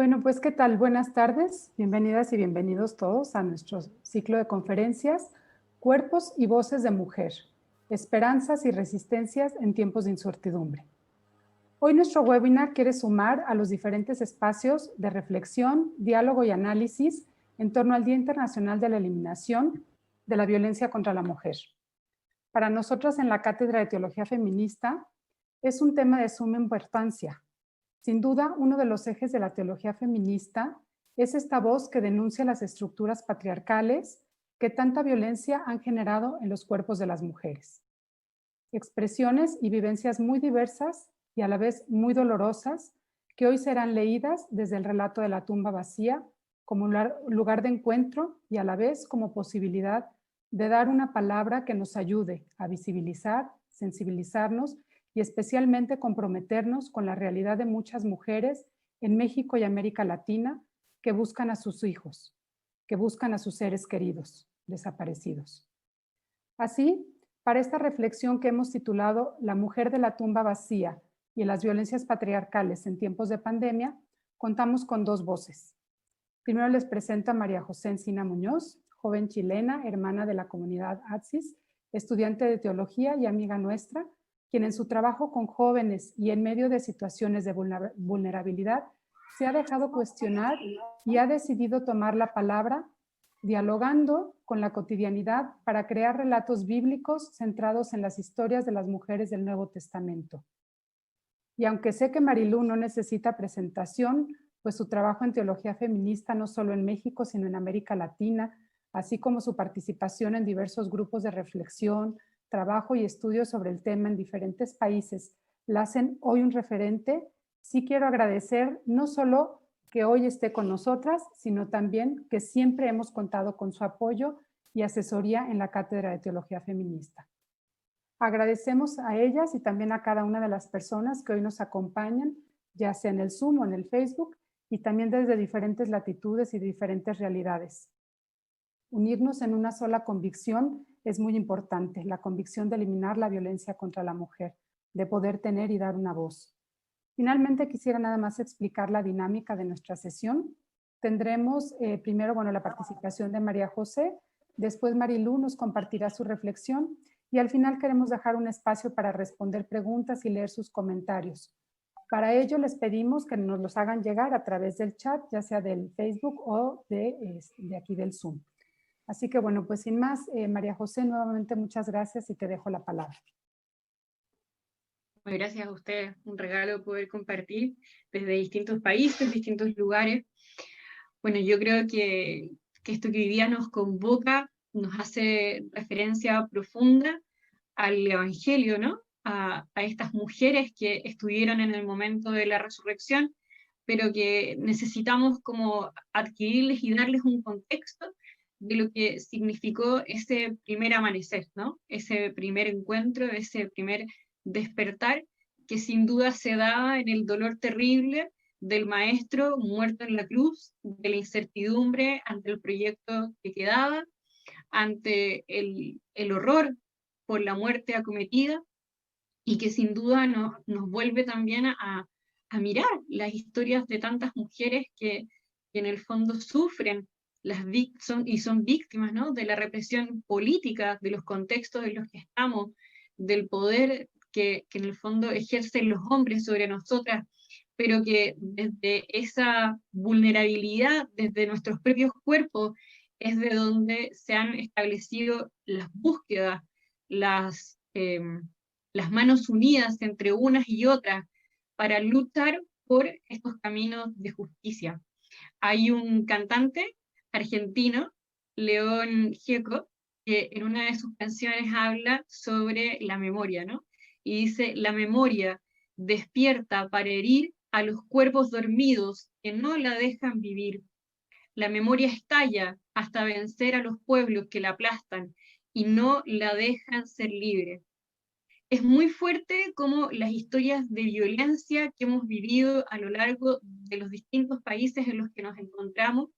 Bueno, pues ¿qué tal? Buenas tardes, bienvenidas y bienvenidos todos a nuestro ciclo de conferencias Cuerpos y Voces de Mujer, Esperanzas y Resistencias en Tiempos de Incertidumbre. Hoy nuestro webinar quiere sumar a los diferentes espacios de reflexión, diálogo y análisis en torno al Día Internacional de la Eliminación de la Violencia contra la Mujer. Para nosotras en la Cátedra de Teología Feminista es un tema de suma importancia. Sin duda, uno de los ejes de la teología feminista es esta voz que denuncia las estructuras patriarcales que tanta violencia han generado en los cuerpos de las mujeres. Expresiones y vivencias muy diversas y a la vez muy dolorosas que hoy serán leídas desde el relato de la tumba vacía como lugar de encuentro y a la vez como posibilidad de dar una palabra que nos ayude a visibilizar, sensibilizarnos y especialmente comprometernos con la realidad de muchas mujeres en México y América Latina que buscan a sus hijos, que buscan a sus seres queridos, desaparecidos. Así, para esta reflexión que hemos titulado La mujer de la tumba vacía y las violencias patriarcales en tiempos de pandemia, contamos con dos voces. Primero les presento a María José Encina Muñoz, joven chilena, hermana de la comunidad ATSIS, estudiante de teología y amiga nuestra, quien en su trabajo con jóvenes y en medio de situaciones de vulnerabilidad se ha dejado cuestionar y ha decidido tomar la palabra dialogando con la cotidianidad para crear relatos bíblicos centrados en las historias de las mujeres del Nuevo Testamento. Y aunque sé que Marilú no necesita presentación, pues su trabajo en teología feminista no solo en México, sino en América Latina, así como su participación en diversos grupos de reflexión, trabajo y estudios sobre el tema en diferentes países, la hacen hoy un referente. Sí quiero agradecer no solo que hoy esté con nosotras, sino también que siempre hemos contado con su apoyo y asesoría en la Cátedra de Teología Feminista. Agradecemos a ellas y también a cada una de las personas que hoy nos acompañan, ya sea en el Zoom o en el Facebook, y también desde diferentes latitudes y diferentes realidades. Unirnos en una sola convicción es muy importante, la convicción de eliminar la violencia contra la mujer, de poder tener y dar una voz. Finalmente, quisiera nada más explicar la dinámica de nuestra sesión. Tendremos primero, la participación de María José, después Marilú nos compartirá su reflexión y al final queremos dejar un espacio para responder preguntas y leer sus comentarios. Para ello les pedimos que nos los hagan llegar a través del chat, ya sea del Facebook o de aquí del Zoom. Así que pues sin más, María José, nuevamente muchas gracias y te dejo la palabra. Muy gracias a ustedes, un regalo poder compartir desde distintos países, distintos lugares. Bueno, yo creo que esto que hoy día nos convoca nos hace referencia profunda al Evangelio, ¿no? A estas mujeres que estuvieron en el momento de la resurrección, pero que necesitamos como adquirirles y darles un contexto de lo que significó ese primer amanecer, ¿no? Ese primer encuentro, ese primer despertar, que sin duda se daba en el dolor terrible del maestro muerto en la cruz, de la incertidumbre ante el proyecto que quedaba, ante el horror por la muerte acometida, y que sin duda nos vuelve también a mirar las historias de tantas mujeres que en el fondo sufren y son víctimas, ¿no?, de la represión política, de los contextos en los que estamos, del poder que en el fondo ejercen los hombres sobre nosotras, pero que desde esa vulnerabilidad, desde nuestros propios cuerpos, es de donde se han establecido las búsquedas, las manos unidas entre unas y otras para luchar por estos caminos de justicia. Hay un cantante argentino, León Gieco, que en una de sus canciones habla sobre la memoria, ¿no? Y dice: la memoria despierta para herir a los cuerpos dormidos que no la dejan vivir. La memoria estalla hasta vencer a los pueblos que la aplastan y no la dejan ser libre. Es muy fuerte como las historias de violencia que hemos vivido a lo largo de los distintos países en los que nos encontramos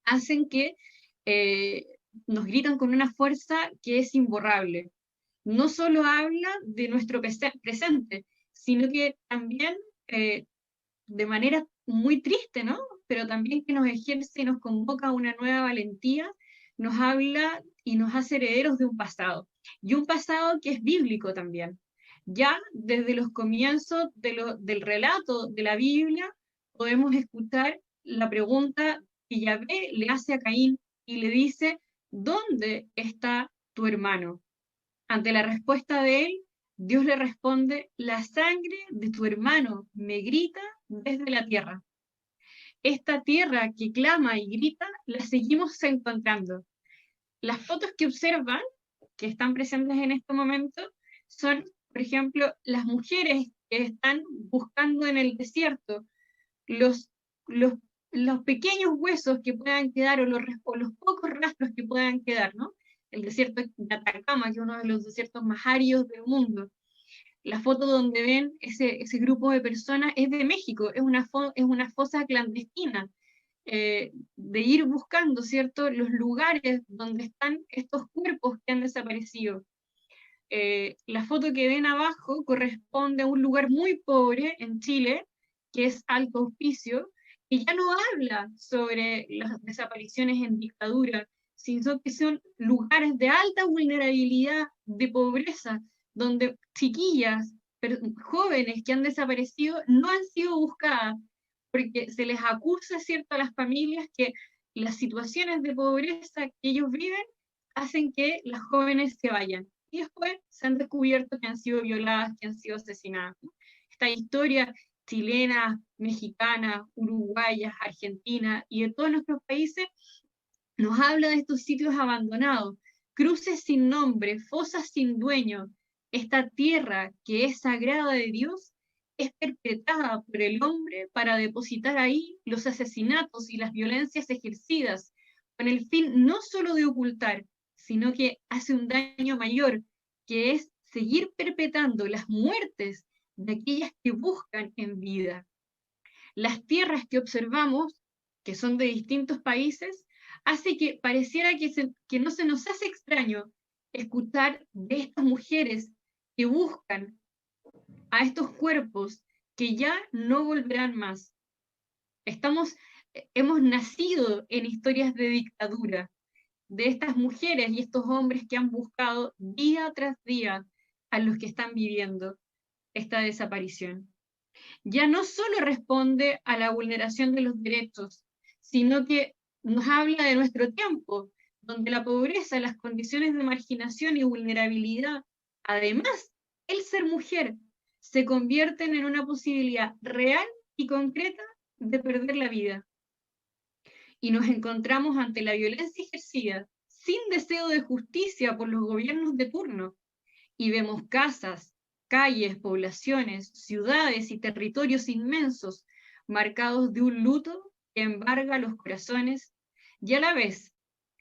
hacen que nos gritan con una fuerza que es imborrable. No solo habla de nuestro presente, sino que también de manera muy triste, ¿no? Pero también que nos ejerce y nos convoca a una nueva valentía, nos habla y nos hace herederos de un pasado. Y un pasado que es bíblico también. Ya desde los comienzos del relato de la Biblia podemos escuchar la pregunta que Yahvé le hace a Caín y le dice, ¿dónde está tu hermano? Ante la respuesta de él, Dios le responde, la sangre de tu hermano me grita desde la tierra. Esta tierra que clama y grita, la seguimos encontrando. Las fotos que observan, que están presentes en este momento, son, por ejemplo, las mujeres que están buscando en el desierto los, los, los pequeños huesos que puedan quedar o los pocos rastros que puedan quedar, ¿no? El desierto de Atacama, que es uno de los desiertos más áridos del mundo. La foto donde ven ese grupo de personas es de México, es una fosa clandestina, de ir buscando, ¿cierto?, los lugares donde están estos cuerpos que han desaparecido. La foto que ven abajo corresponde a un lugar muy pobre en Chile, que es Alto Hospicio, que ya no habla sobre las desapariciones en dictadura, sino que son lugares de alta vulnerabilidad, de pobreza, donde chiquillas, jóvenes que han desaparecido no han sido buscadas, porque se les acusa, ¿cierto?, a las familias que las situaciones de pobreza que ellos viven hacen que las jóvenes se vayan. Y después se han descubierto que han sido violadas, que han sido asesinadas. Esta historia chilena, mexicana, uruguaya, argentina y de todos nuestros países nos habla de estos sitios abandonados, cruces sin nombre, fosas sin dueño. Esta tierra que es sagrada de Dios es perpetrada por el hombre para depositar ahí los asesinatos y las violencias ejercidas, con el fin no solo de ocultar, sino que hace un daño mayor, que es seguir perpetrando las muertes de aquellas que buscan en vida. Las tierras que observamos, que son de distintos países, hace que pareciera que no se nos hace extraño escuchar de estas mujeres que buscan a estos cuerpos que ya no volverán más. Hemos nacido en historias de dictadura, de estas mujeres y estos hombres que han buscado día tras día a los que están viviendo esta desaparición. Ya no solo responde a la vulneración de los derechos, sino que nos habla de nuestro tiempo, donde la pobreza, las condiciones de marginación y vulnerabilidad, además, el ser mujer, se convierten en una posibilidad real y concreta de perder la vida. Y nos encontramos ante la violencia ejercida sin deseo de justicia por los gobiernos de turno, y vemos casas, calles, poblaciones, ciudades y territorios inmensos marcados de un luto que embarga los corazones, y a la vez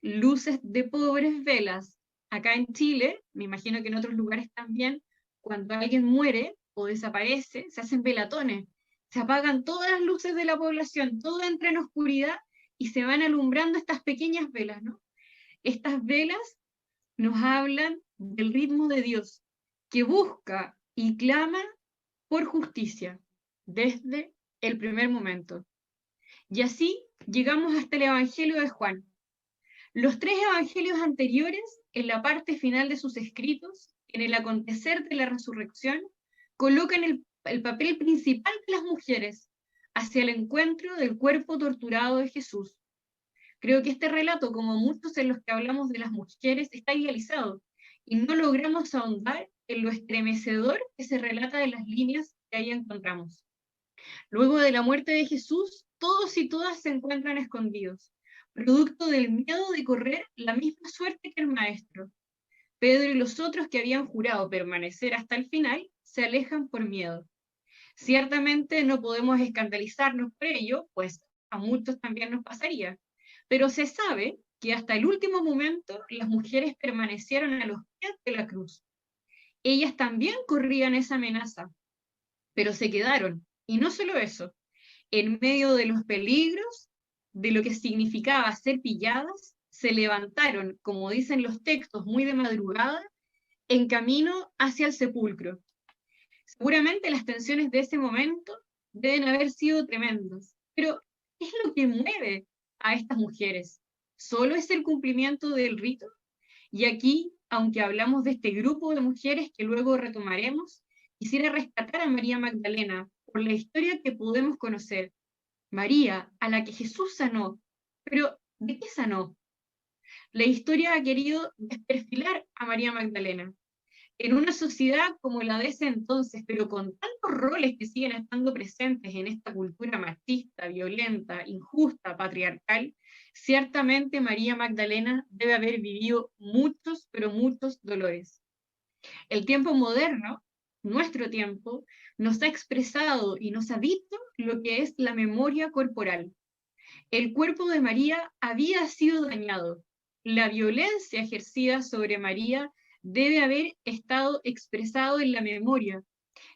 luces de pobres velas. Acá en Chile, me imagino que en otros lugares también, cuando alguien muere o desaparece, se hacen velatones, se apagan todas las luces de la población, todo entra en oscuridad y se van alumbrando estas pequeñas velas, ¿no? Estas velas nos hablan del ritmo de Dios, que busca y clama por justicia desde el primer momento. Y así llegamos hasta el Evangelio de Juan. Los tres evangelios anteriores, en la parte final de sus escritos, en el acontecer de la resurrección, colocan el papel principal de las mujeres hacia el encuentro del cuerpo torturado de Jesús. Creo que este relato, como muchos en los que hablamos de las mujeres, está idealizado y no logramos ahondar en lo estremecedor que se relata de las líneas que ahí encontramos. Luego de la muerte de Jesús, todos y todas se encuentran escondidos, producto del miedo de correr la misma suerte que el maestro. Pedro y los otros que habían jurado permanecer hasta el final se alejan por miedo. Ciertamente no podemos escandalizarnos por ello, pues a muchos también nos pasaría, pero se sabe que hasta el último momento las mujeres permanecieron a los pies de la cruz. Ellas también corrían esa amenaza, pero se quedaron. Y no solo eso, en medio de los peligros, de lo que significaba ser pilladas, se levantaron, como dicen los textos, muy de madrugada, en camino hacia el sepulcro. Seguramente las tensiones de ese momento deben haber sido tremendos. Pero, ¿qué es lo que mueve a estas mujeres? ¿Solo es el cumplimiento del rito? Y aquí, aunque hablamos de este grupo de mujeres que luego retomaremos, quisiera rescatar a María Magdalena por la historia que podemos conocer. María, a la que Jesús sanó. Pero, ¿de qué sanó? La historia ha querido desperfilar a María Magdalena. En una sociedad como la de ese entonces, pero con tantos roles que siguen estando presentes en esta cultura machista, violenta, injusta, patriarcal, ciertamente María Magdalena debe haber vivido muchos, pero muchos dolores. El tiempo moderno, nuestro tiempo, nos ha expresado y nos ha dicho lo que es la memoria corporal. El cuerpo de María había sido dañado. La violencia ejercida sobre María debe haber estado expresado en la memoria,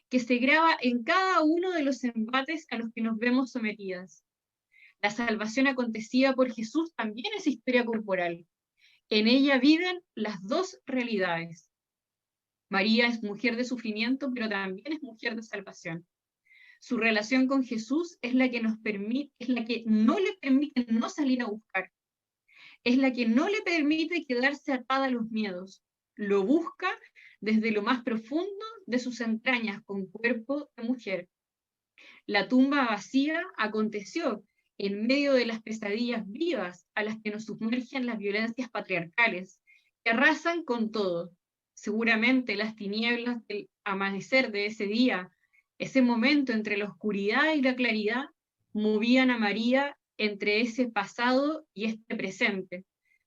que se graba en cada uno de los embates a los que nos vemos sometidas. La salvación acontecida por Jesús también es historia corporal. En ella viven las dos realidades. María es mujer de sufrimiento, pero también es mujer de salvación. Su relación con Jesús es la que nos permite, es la que no le permite no salir a buscar. Es la que no le permite quedarse atada a los miedos. Lo busca desde lo más profundo de sus entrañas con cuerpo de mujer. La tumba vacía aconteció en medio de las pesadillas vivas a las que nos sumergen las violencias patriarcales, que arrasan con todo. Seguramente las tinieblas del amanecer de ese día, ese momento entre la oscuridad y la claridad, movían a María entre ese pasado y este presente.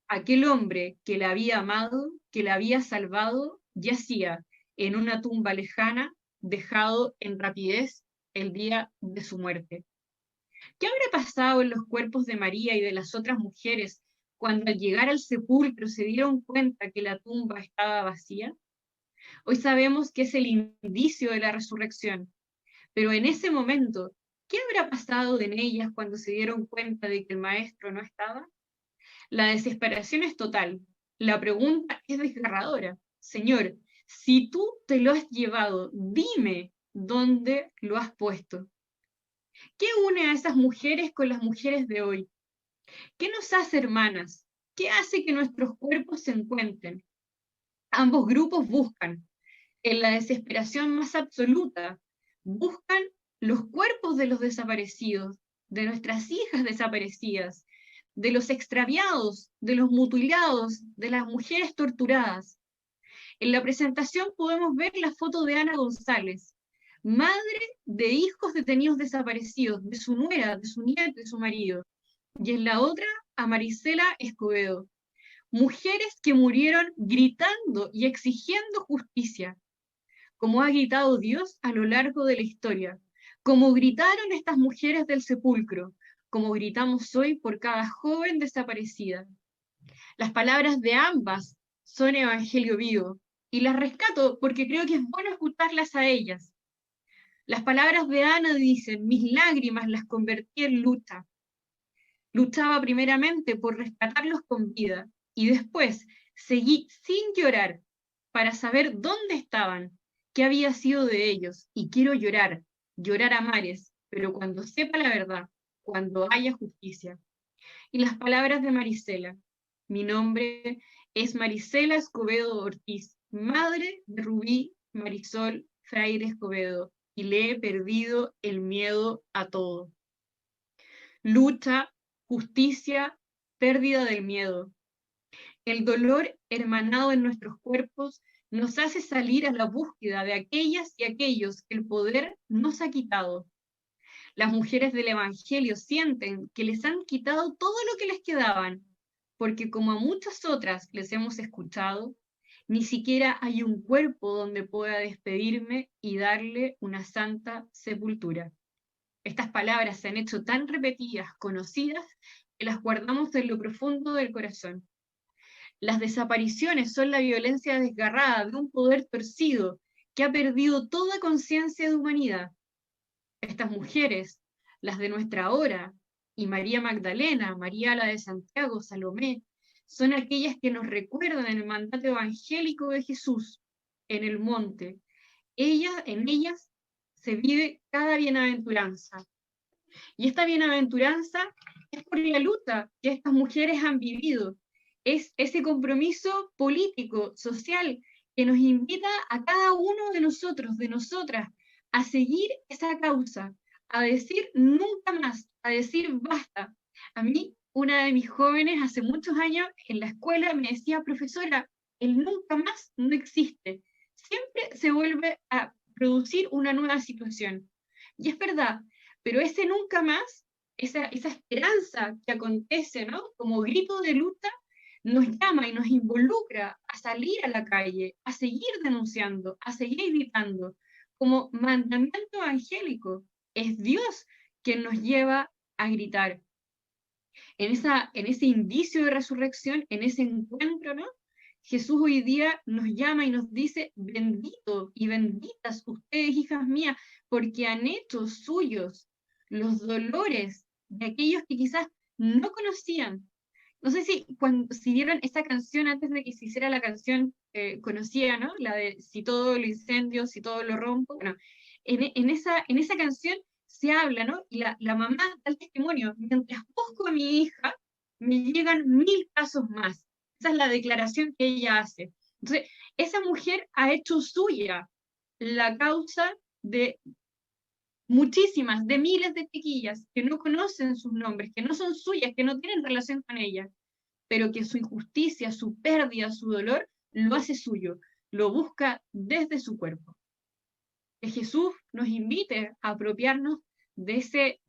Aquel hombre que la había amado, que la había salvado, yacía en una tumba lejana, dejado en rapidez el día de su muerte. ¿Qué habría pasado en los cuerpos de María y de las otras mujeres cuando al llegar al sepulcro se dieron cuenta que la tumba estaba vacía? Hoy sabemos que es el indicio de la resurrección, pero en ese momento, ¿qué habrá pasado en ellas cuando se dieron cuenta de que el maestro no estaba? La desesperación es total. La pregunta es desgarradora. Señor, si tú te lo has llevado, dime dónde lo has puesto. ¿Qué une a esas mujeres con las mujeres de hoy? ¿Qué nos hace hermanas? ¿Qué hace que nuestros cuerpos se encuentren? Ambos grupos buscan, en la desesperación más absoluta, buscan los cuerpos de los desaparecidos, de nuestras hijas desaparecidas, de los extraviados, de los mutilados, de las mujeres torturadas. En la presentación podemos ver la foto de Ana González, madre de hijos detenidos desaparecidos, de su nuera, de su nieto y su marido. Y en la otra, a Marisela Escobedo, mujeres que murieron gritando y exigiendo justicia, como ha gritado Dios a lo largo de la historia, como gritaron estas mujeres del sepulcro, como gritamos hoy por cada joven desaparecida. Las palabras de ambas son evangelio vivo, y las rescato porque creo que es bueno escucharlas a ellas. Las palabras de Ana dicen, mis lágrimas las convertí en lucha. Luchaba primeramente por rescatarlos con vida, y después seguí sin llorar para saber dónde estaban, qué había sido de ellos, y quiero llorar, llorar a mares, pero cuando sepa la verdad, cuando haya justicia. Y las palabras de Marisela, mi nombre es Marisela Escobedo Ortiz, madre de Rubí Marisol Freire Escobedo, y le he perdido el miedo a todo. Lucha, justicia, pérdida del miedo. El dolor hermanado en nuestros cuerpos nos hace salir a la búsqueda de aquellas y aquellos que el poder nos ha quitado. Las mujeres del Evangelio sienten que les han quitado todo lo que les quedaban, porque como a muchas otras les hemos escuchado, ni siquiera hay un cuerpo donde pueda despedirme y darle una santa sepultura. Estas palabras se han hecho tan repetidas, conocidas, que las guardamos en lo profundo del corazón. Las desapariciones son la violencia desgarrada de un poder torcido que ha perdido toda conciencia de humanidad. Estas mujeres, las de nuestra hora, y María Magdalena, María la de Santiago, Salomé, son aquellas que nos recuerdan el mandato evangélico de Jesús en el monte. En ellas se vive cada bienaventuranza. Y esta bienaventuranza es por la lucha que estas mujeres han vivido. Es ese compromiso político, social, que nos invita a cada uno de nosotros, de nosotras, a seguir esa causa, a decir nunca más, a decir basta. A mí, una de mis jóvenes hace muchos años en la escuela me decía, profesora, el nunca más no existe. Siempre se vuelve a producir una nueva situación. Y es verdad, pero ese nunca más, esa esperanza que acontece, ¿no? Como grito de lucha, nos llama y nos involucra a salir a la calle, a seguir denunciando, a seguir gritando, como mandamiento angélico. Es Dios quien nos lleva a gritar. En ese indicio de resurrección, en ese encuentro, ¿no? Jesús hoy día nos llama y nos dice, bendito y benditas ustedes, hijas mías, porque han hecho suyos los dolores de aquellos que quizás no conocían. No sé si vieron esa canción antes de que se hiciera la canción conocida, ¿no? La de si todo lo incendio, si todo lo rompo. Bueno, en esa canción se habla, ¿no? Y la mamá da el testimonio, mientras busco a mi hija, me llegan 1000 casos más. Esa es la declaración que ella hace. Entonces, esa mujer ha hecho suya la causa de muchísimas, de miles de chiquillas que no conocen sus nombres, que no son suyas, que no tienen relación con ella, pero que su injusticia, su pérdida, su dolor, lo hace suyo, lo busca desde su cuerpo. Que Jesús nos invite a apropiarnos de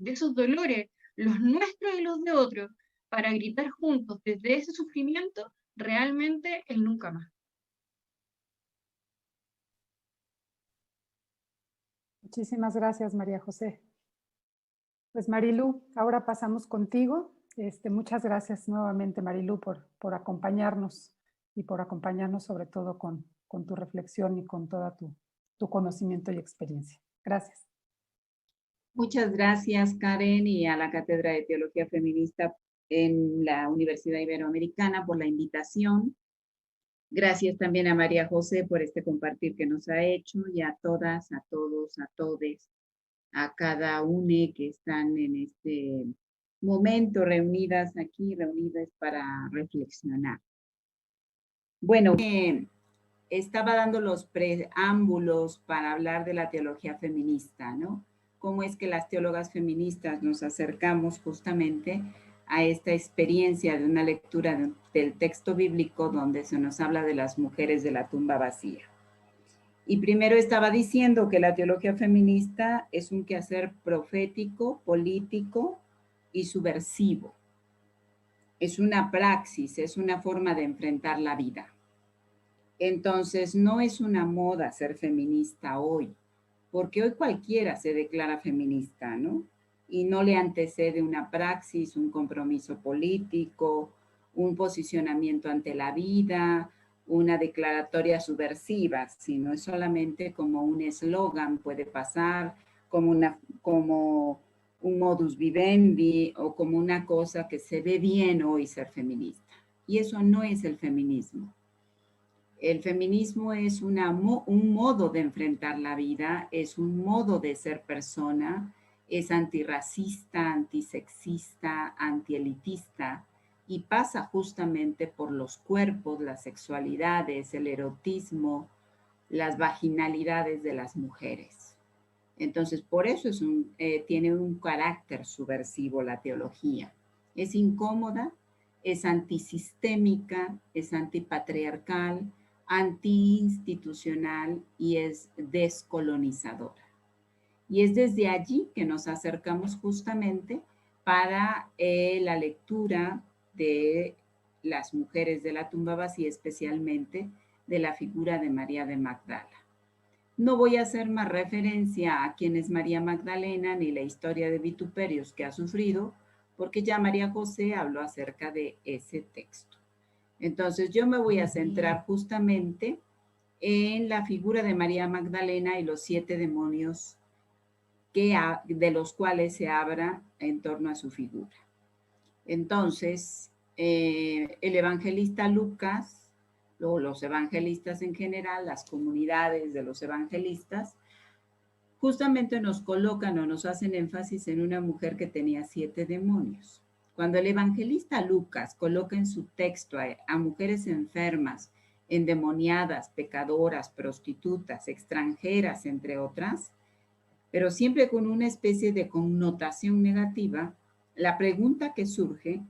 esos dolores, los nuestros y los de otros, para gritar juntos desde ese sufrimiento realmente el nunca más. Muchísimas gracias, María José. Pues Marilú, ahora pasamos contigo. Muchas gracias nuevamente, Marilú, por acompañarnos y por acompañarnos sobre todo con tu reflexión y con todo tu conocimiento y experiencia. Gracias. Muchas gracias, Karen, y a la Cátedra de Teología Feminista en la Universidad Iberoamericana por la invitación. Gracias también a María José por este compartir que nos ha hecho y a todas, a todos, a todes, a cada une que están en este momento reunidas aquí, reunidas para reflexionar. Bueno, estaba dando los preámbulos para hablar de la teología feminista, ¿no? Cómo es que las teólogas feministas nos acercamos justamente a esta experiencia de una lectura del texto bíblico donde se nos habla de las mujeres de la tumba vacía. Y primero estaba diciendo que la teología feminista es un quehacer profético, político y subversivo. Es una praxis, es una forma de enfrentar la vida. Entonces, no es una moda ser feminista hoy, porque hoy cualquiera se declara feminista, ¿no? Y no le antecede una praxis, un compromiso político, un posicionamiento ante la vida, una declaratoria subversiva, sino es solamente como un eslogan, puede pasar, como un modus vivendi o como una cosa que se ve bien hoy ser feminista. Y eso no es el feminismo. El feminismo es un modo de enfrentar la vida, es un modo de ser persona, es antirracista, antisexista, antielitista y pasa justamente por los cuerpos, las sexualidades, el erotismo, las vaginalidades de las mujeres. Entonces, por eso tiene un carácter subversivo la teología. Es incómoda, es antisistémica, es antipatriarcal, antiinstitucional y es descolonizadora. Y es desde allí que nos acercamos justamente para la lectura de las mujeres de la tumba vacía, especialmente de la figura de María de Magdala. No voy a hacer más referencia a quién es María Magdalena ni la historia de vituperios que ha sufrido, porque ya María José habló acerca de ese texto. Entonces yo me voy a centrar justamente en la figura de María Magdalena y los 7 demonios de los cuales se habla en torno a su figura. Entonces, el evangelista Lucas, o los evangelistas en general, las comunidades de los evangelistas, justamente nos colocan o nos hacen énfasis en una mujer que tenía 7 demonios. Cuando el evangelista Lucas coloca en su texto a mujeres enfermas, endemoniadas, pecadoras, prostitutas, extranjeras, entre otras, pero siempre con una especie de connotación negativa, la pregunta que surge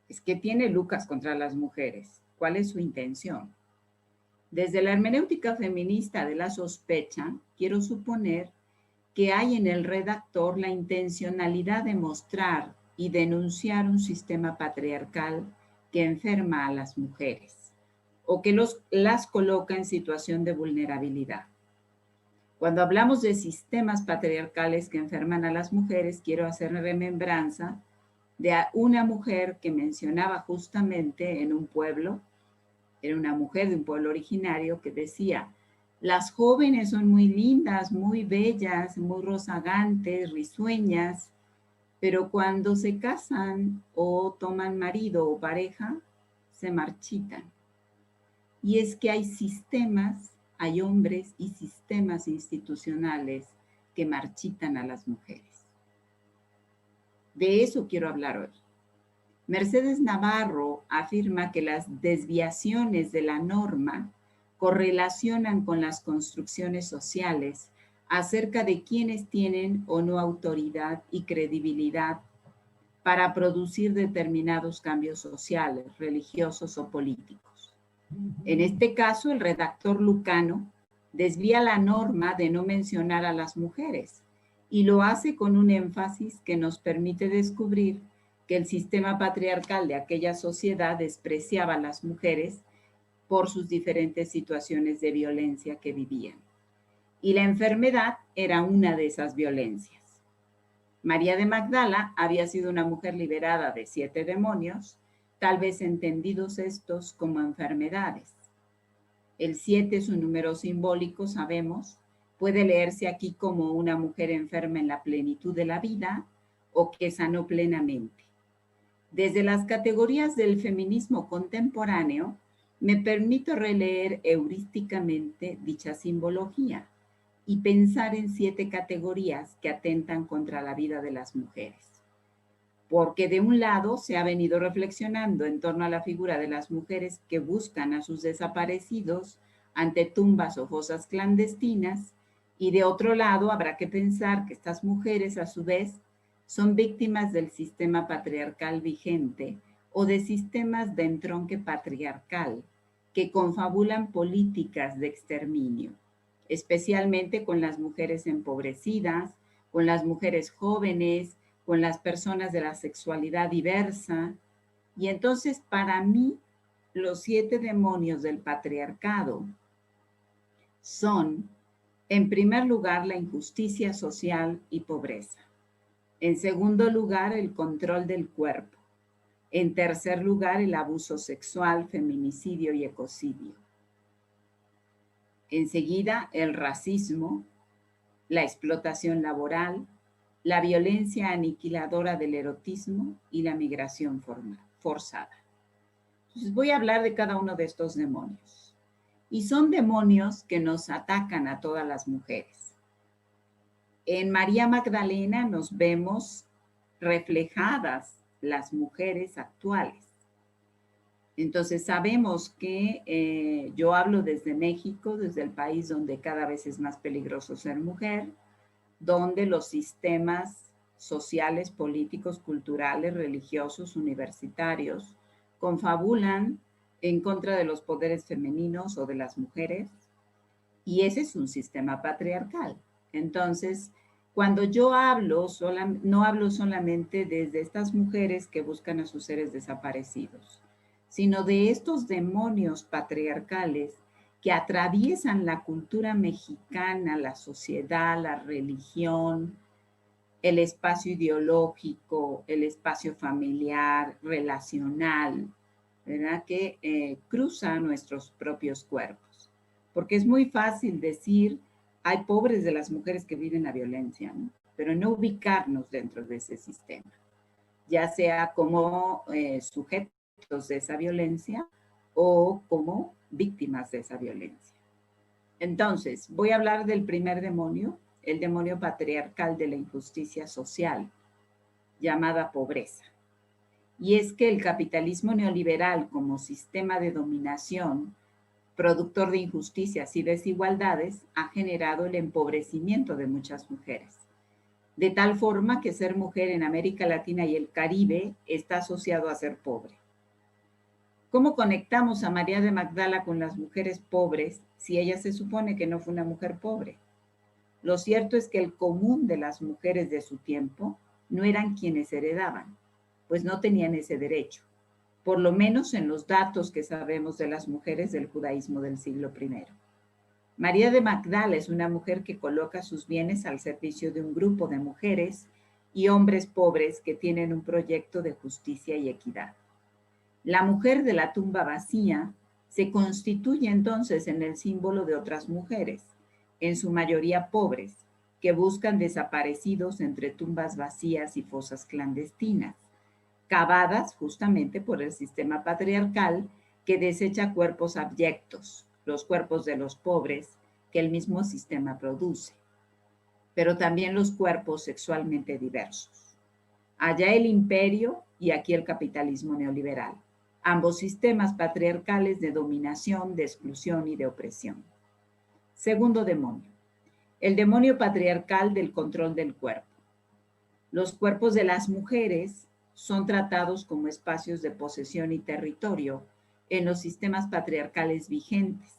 es: ¿qué tiene Lucas contra las mujeres? ¿Cuál es su intención? Desde la hermenéutica feminista de la sospecha, quiero suponer que hay en el redactor la intencionalidad de mostrar y denunciar un sistema patriarcal que enferma a las mujeres o que las coloca en situación de vulnerabilidad. Cuando hablamos de sistemas patriarcales que enferman a las mujeres, quiero hacer remembranza de una mujer que mencionaba justamente en un pueblo, era una mujer de un pueblo originario que decía: las jóvenes son muy lindas, muy bellas, muy rozagantes, risueñas, pero cuando se casan o toman marido o pareja, se marchitan. Y es que hay sistemas, hay hombres y sistemas institucionales que marchitan a las mujeres. De eso quiero hablar hoy. Mercedes Navarro afirma que las desviaciones de la norma correlacionan con las construcciones sociales acerca de quienes tienen o no autoridad y credibilidad para producir determinados cambios sociales, religiosos o políticos. En este caso, el redactor lucano desvía la norma de no mencionar a las mujeres y lo hace con un énfasis que nos permite descubrir que el sistema patriarcal de aquella sociedad despreciaba a las mujeres por sus diferentes situaciones de violencia que vivían. Y la enfermedad era una de esas violencias. María de Magdala había sido una mujer liberada de 7 demonios, tal vez entendidos estos como enfermedades. El 7 es un número simbólico, sabemos, puede leerse aquí como una mujer enferma en la plenitud de la vida o que sanó plenamente. Desde las categorías del feminismo contemporáneo, me permito releer heurísticamente dicha simbología y pensar en 7 categorías que atentan contra la vida de las mujeres. Porque de un lado se ha venido reflexionando en torno a la figura de las mujeres que buscan a sus desaparecidos ante tumbas o fosas clandestinas, y de otro lado habrá que pensar que estas mujeres a su vez son víctimas del sistema patriarcal vigente o de sistemas de entronque patriarcal que confabulan políticas de exterminio, especialmente con las mujeres empobrecidas, con las mujeres jóvenes, con las personas de la sexualidad diversa. Y entonces, para mí, los 7 demonios del patriarcado son, en primer lugar, la injusticia social y pobreza. En segundo lugar, el control del cuerpo. En tercer lugar, el abuso sexual, feminicidio y ecocidio. Enseguida, el racismo, la explotación laboral, la violencia aniquiladora del erotismo y la migración forzada. Entonces voy a hablar de cada uno de estos demonios. Y son demonios que nos atacan a todas las mujeres. En María Magdalena nos vemos reflejadas las mujeres actuales. Entonces sabemos que yo hablo desde México, desde el país donde cada vez es más peligroso ser mujer, donde los sistemas sociales, políticos, culturales, religiosos, universitarios, confabulan en contra de los poderes femeninos o de las mujeres, y ese es un sistema patriarcal. Entonces, cuando yo hablo, no hablo solamente desde estas mujeres que buscan a sus seres desaparecidos, sino de estos demonios patriarcales que atraviesan la cultura mexicana, la sociedad, la religión, el espacio ideológico, el espacio familiar, relacional, ¿verdad? Que cruza nuestros propios cuerpos. Porque es muy fácil decir, hay pobres de las mujeres que viven la violencia, ¿no? Pero no ubicarnos dentro de ese sistema, ya sea como sujetos de esa violencia o como víctimas de esa violencia. Entonces, voy a hablar del primer demonio, el demonio patriarcal de la injusticia social, llamada pobreza. Y es que el capitalismo neoliberal como sistema de dominación, productor de injusticias y desigualdades, ha generado el empobrecimiento de muchas mujeres. De tal forma que ser mujer en América Latina y el Caribe está asociado a ser pobre. ¿Cómo conectamos a María de Magdala con las mujeres pobres si ella se supone que no fue una mujer pobre? Lo cierto es que el común de las mujeres de su tiempo no eran quienes heredaban, pues no tenían ese derecho, por lo menos en los datos que sabemos de las mujeres del judaísmo del siglo I. María de Magdala es una mujer que coloca sus bienes al servicio de un grupo de mujeres y hombres pobres que tienen un proyecto de justicia y equidad. La mujer de la tumba vacía se constituye entonces en el símbolo de otras mujeres, en su mayoría pobres, que buscan desaparecidos entre tumbas vacías y fosas clandestinas, cavadas justamente por el sistema patriarcal que desecha cuerpos abyectos, los cuerpos de los pobres que el mismo sistema produce, pero también los cuerpos sexualmente diversos. Allá el imperio y aquí el capitalismo neoliberal, ambos sistemas patriarcales de dominación, de exclusión y de opresión. Segundo demonio, el demonio patriarcal del control del cuerpo. Los cuerpos de las mujeres son tratados como espacios de posesión y territorio en los sistemas patriarcales vigentes.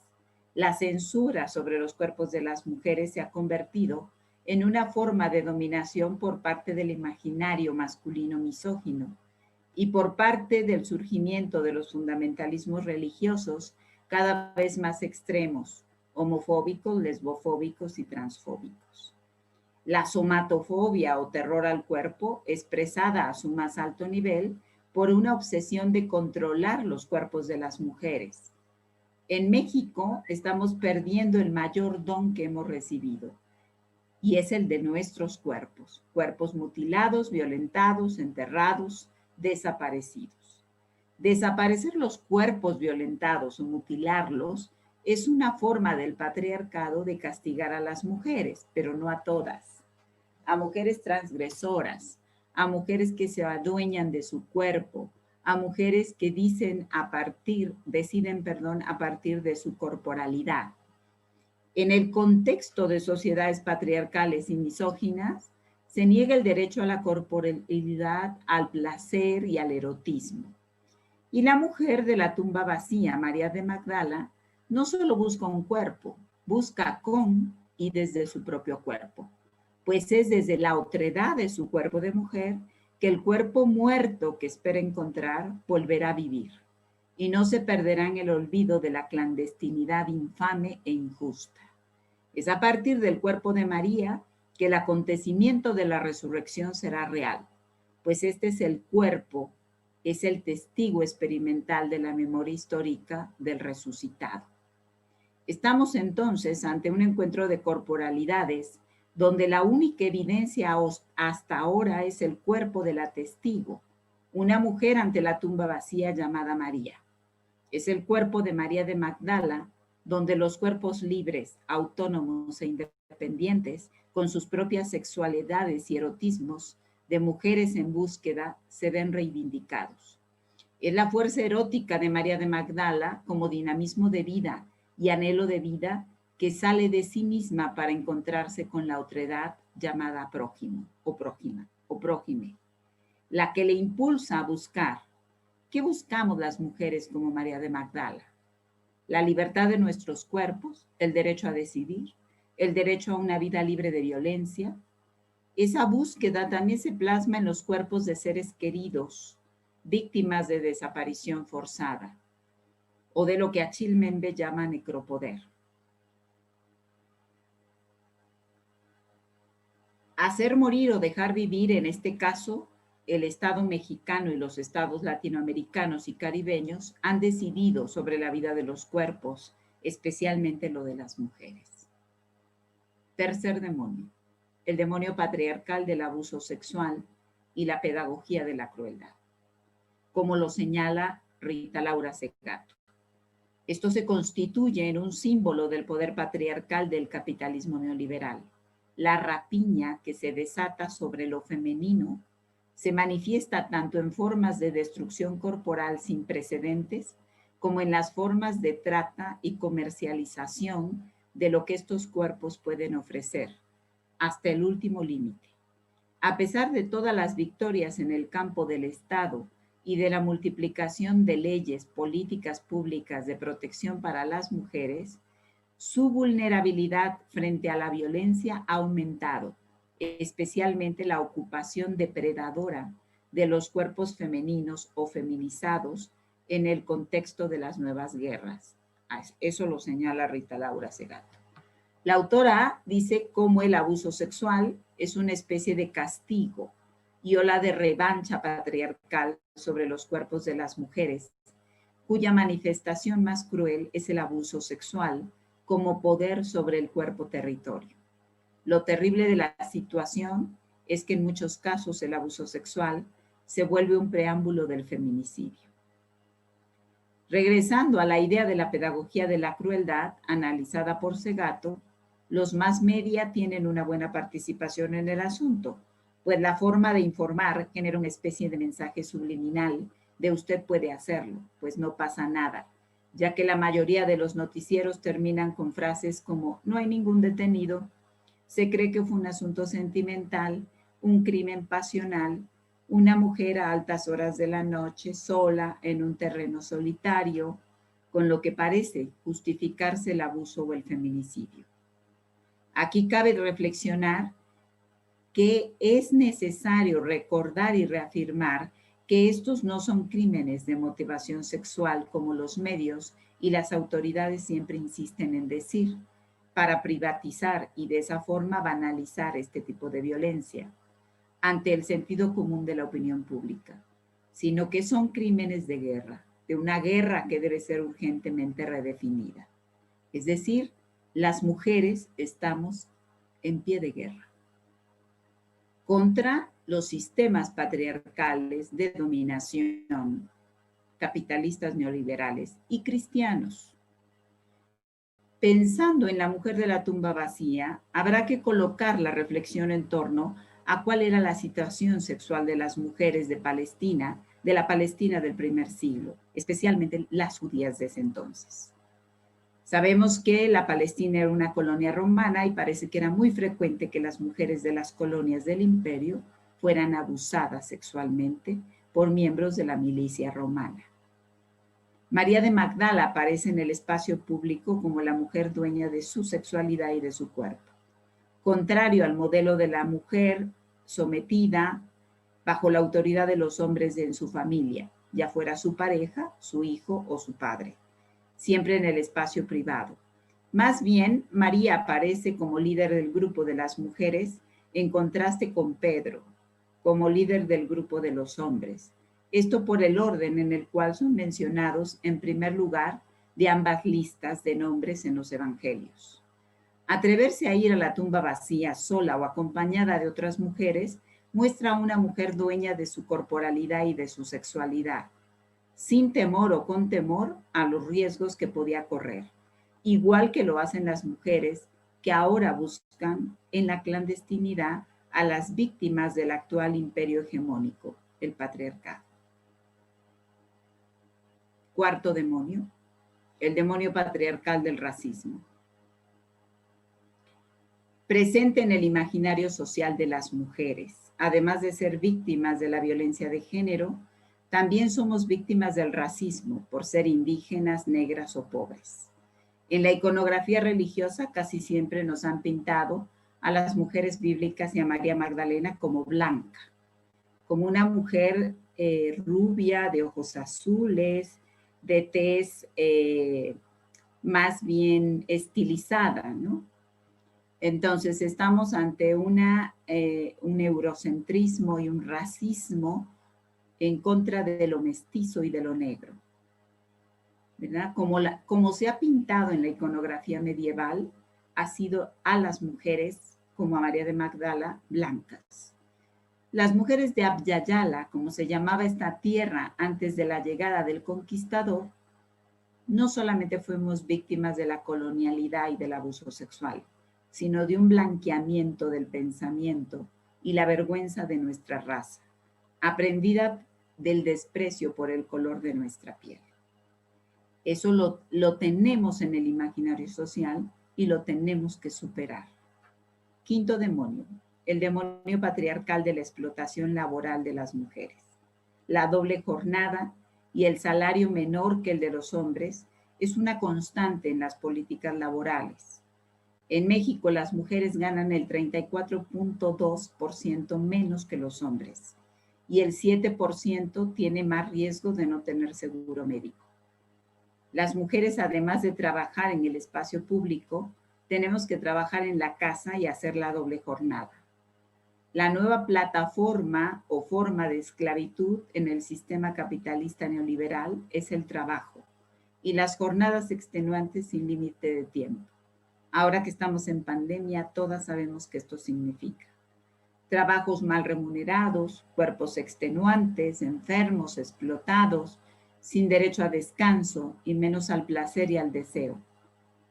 La censura sobre los cuerpos de las mujeres se ha convertido en una forma de dominación por parte del imaginario masculino misógino y por parte del surgimiento de los fundamentalismos religiosos cada vez más extremos, homofóbicos, lesbofóbicos y transfóbicos. La somatofobia o terror al cuerpo, expresada a su más alto nivel por una obsesión de controlar los cuerpos de las mujeres. En México estamos perdiendo el mayor don que hemos recibido, y es el de nuestros cuerpos, cuerpos mutilados, violentados, enterrados, desaparecidos. Desaparecer los cuerpos violentados o mutilarlos es una forma del patriarcado de castigar a las mujeres, pero no a todas. A mujeres transgresoras, a mujeres que se adueñan de su cuerpo, a mujeres que deciden a partir de su corporalidad. En el contexto de sociedades patriarcales y misóginas, se niega el derecho a la corporalidad, al placer y al erotismo. Y la mujer de la tumba vacía, María de Magdala, no solo busca un cuerpo, busca con y desde su propio cuerpo, pues es desde la otredad de su cuerpo de mujer que el cuerpo muerto que espera encontrar volverá a vivir y no se perderá en el olvido de la clandestinidad infame e injusta. Es a partir del cuerpo de María que el acontecimiento de la resurrección será real, pues este es el cuerpo, es el testigo experimental de la memoria histórica del resucitado. Estamos entonces ante un encuentro de corporalidades donde la única evidencia hasta ahora es el cuerpo de la testigo, una mujer ante la tumba vacía llamada María. Es el cuerpo de María de Magdala, donde los cuerpos libres, autónomos e independientes, con sus propias sexualidades y erotismos, de mujeres en búsqueda, se ven reivindicados. Es la fuerza erótica de María de Magdala como dinamismo de vida y anhelo de vida que sale de sí misma para encontrarse con la otredad llamada prójimo o prójima o prójime, la que le impulsa a buscar. ¿Qué buscamos las mujeres como María de Magdala? La libertad de nuestros cuerpos, el derecho a decidir, el derecho a una vida libre de violencia. Esa búsqueda también se plasma en los cuerpos de seres queridos, víctimas de desaparición forzada, o de lo que Achille Mbembe llama necropoder. Hacer morir o dejar vivir, en este caso, el Estado mexicano y los estados latinoamericanos y caribeños han decidido sobre la vida de los cuerpos, especialmente lo de las mujeres. Tercer demonio, el demonio patriarcal del abuso sexual y la pedagogía de la crueldad, como lo señala Rita Laura Segato. Esto se constituye en un símbolo del poder patriarcal del capitalismo neoliberal, La rapiña que se desata sobre lo femenino se manifiesta tanto en formas de destrucción corporal sin precedentes como en las formas de trata y comercialización de lo que estos cuerpos pueden ofrecer, hasta el último límite. A pesar de todas las victorias en el campo del Estado y de la multiplicación de leyes, políticas públicas de protección para las mujeres, su vulnerabilidad frente a la violencia ha aumentado, especialmente la ocupación depredadora de los cuerpos femeninos o feminizados en el contexto de las nuevas guerras. Eso lo señala Rita Laura Segato. La autora dice cómo el abuso sexual es una especie de castigo y ola de revancha patriarcal sobre los cuerpos de las mujeres, cuya manifestación más cruel es el abuso sexual como poder sobre el cuerpo territorio. Lo terrible de la situación es que en muchos casos el abuso sexual se vuelve un preámbulo del feminicidio. Regresando a la idea de la pedagogía de la crueldad, analizada por Segato, los mass media tienen una buena participación en el asunto, pues la forma de informar genera una especie de mensaje subliminal de usted puede hacerlo, pues no pasa nada, ya que la mayoría de los noticieros terminan con frases como no hay ningún detenido, se cree que fue un asunto sentimental, un crimen pasional, una mujer a altas horas de la noche, sola, en un terreno solitario, con lo que parece justificarse el abuso o el feminicidio. Aquí cabe reflexionar que es necesario recordar y reafirmar que estos no son crímenes de motivación sexual como los medios y las autoridades siempre insisten en decir, para privatizar y de esa forma banalizar este tipo de violencia ante el sentido común de la opinión pública, sino que son crímenes de guerra, de una guerra que debe ser urgentemente redefinida. Es decir, las mujeres estamos en pie de guerra contra los sistemas patriarcales de dominación, capitalistas neoliberales y cristianos. Pensando en la mujer de la tumba vacía, habrá que colocar la reflexión en torno a cuál era la situación sexual de las mujeres de Palestina, de la Palestina del primer siglo, especialmente las judías de ese entonces. Sabemos que la Palestina era una colonia romana y parece que era muy frecuente que las mujeres de las colonias del imperio fueran abusadas sexualmente por miembros de la milicia romana. María de Magdala aparece en el espacio público como la mujer dueña de su sexualidad y de su cuerpo. Contrario al modelo de la mujer sometida bajo la autoridad de los hombres en su familia, ya fuera su pareja, su hijo o su padre, siempre en el espacio privado. Más bien, María aparece como líder del grupo de las mujeres en contraste con Pedro, como líder del grupo de los hombres. Esto por el orden en el cual son mencionados en primer lugar de ambas listas de nombres en los evangelios. Atreverse a ir a la tumba vacía, sola o acompañada de otras mujeres, muestra a una mujer dueña de su corporalidad y de su sexualidad, sin temor o con temor a los riesgos que podía correr, igual que lo hacen las mujeres que ahora buscan en la clandestinidad a las víctimas del actual imperio hegemónico, el patriarcado. Cuarto demonio, el demonio patriarcal del racismo. Presente en el imaginario social de las mujeres, además de ser víctimas de la violencia de género, también somos víctimas del racismo por ser indígenas, negras o pobres. En la iconografía religiosa casi siempre nos han pintado a las mujeres bíblicas y a María Magdalena como blanca, como una mujer rubia, de ojos azules, de tez más bien estilizada, ¿no? Entonces estamos ante un eurocentrismo y un racismo en contra de lo mestizo y de lo negro, ¿verdad? Como se ha pintado en la iconografía medieval, ha sido a las mujeres, como a María de Magdala, blancas. Las mujeres de Abyayala, como se llamaba esta tierra antes de la llegada del conquistador, no solamente fuimos víctimas de la colonialidad y del abuso sexual, sino de un blanqueamiento del pensamiento y la vergüenza de nuestra raza, aprendida del desprecio por el color de nuestra piel. Eso lo tenemos en el imaginario social y lo tenemos que superar. Quinto demonio, el demonio patriarcal de la explotación laboral de las mujeres. La doble jornada y el salario menor que el de los hombres es una constante en las políticas laborales. En México, las mujeres ganan el 34.2% menos que los hombres y el 7% tiene más riesgo de no tener seguro médico. Las mujeres, además de trabajar en el espacio público, tenemos que trabajar en la casa y hacer la doble jornada. La nueva plataforma o forma de esclavitud en el sistema capitalista neoliberal es el trabajo y las jornadas extenuantes sin límite de tiempo. Ahora que estamos en pandemia, todas sabemos qué esto significa. Trabajos mal remunerados, cuerpos extenuantes, enfermos, explotados, sin derecho a descanso y menos al placer y al deseo.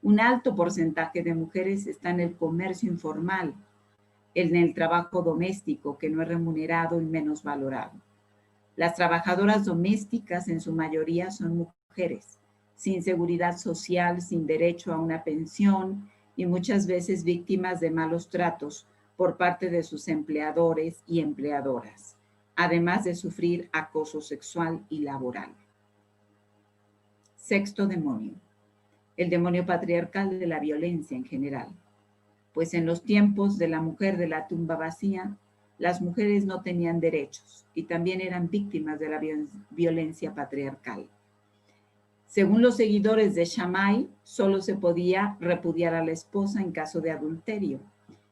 Un alto porcentaje de mujeres está en el comercio informal, en el trabajo doméstico que no es remunerado y menos valorado. Las trabajadoras domésticas en su mayoría son mujeres, sin seguridad social, sin derecho a una pensión y muchas veces víctimas de malos tratos por parte de sus empleadores y empleadoras, además de sufrir acoso sexual y laboral. Sexto demonio, el demonio patriarcal de la violencia en general. Pues en los tiempos de la mujer de la tumba vacía, las mujeres no tenían derechos y también eran víctimas de la violencia patriarcal. Según los seguidores de Shammai, solo se podía repudiar a la esposa en caso de adulterio.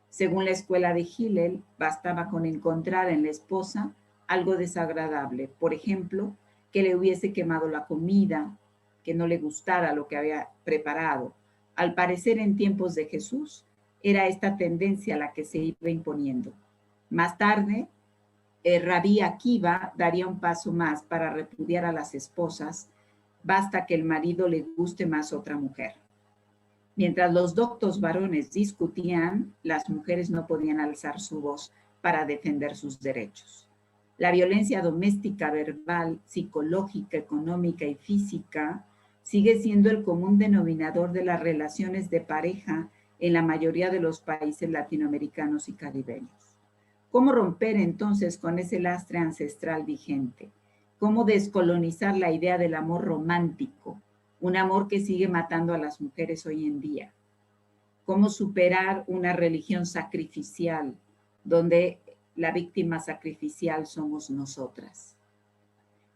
Según la escuela de Hillel, bastaba con encontrar en la esposa algo desagradable, por ejemplo, que le hubiese quemado la comida, que no le gustara lo que había preparado. Al parecer, en tiempos de Jesús, era esta tendencia la que se iba imponiendo. Más tarde, Rabí Akiva daría un paso más para repudiar a las esposas, basta que el marido le guste más otra mujer. Mientras los doctos varones discutían, las mujeres no podían alzar su voz para defender sus derechos. La violencia doméstica, verbal, psicológica, económica y física sigue siendo el común denominador de las relaciones de pareja en la mayoría de los países latinoamericanos y caribeños. ¿Cómo romper entonces con ese lastre ancestral vigente? ¿Cómo descolonizar la idea del amor romántico, un amor que sigue matando a las mujeres hoy en día? ¿Cómo superar una religión sacrificial donde la víctima sacrificial somos nosotras?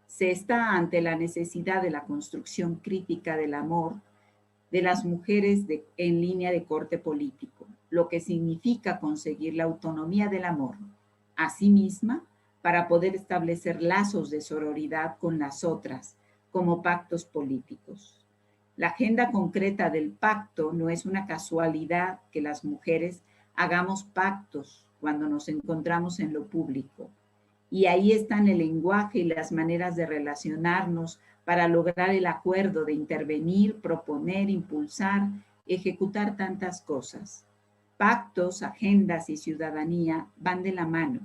Se está ante la necesidad de la construcción crítica del amor de las mujeres en línea de corte político, lo que significa conseguir la autonomía del amor a sí misma para poder establecer lazos de sororidad con las otras como pactos políticos. La agenda concreta del pacto no es una casualidad que las mujeres hagamos pactos cuando nos encontramos en lo público. Y ahí están el lenguaje y las maneras de relacionarnos para lograr el acuerdo de intervenir, proponer, impulsar, ejecutar tantas cosas. Pactos, agendas y ciudadanía van de la mano.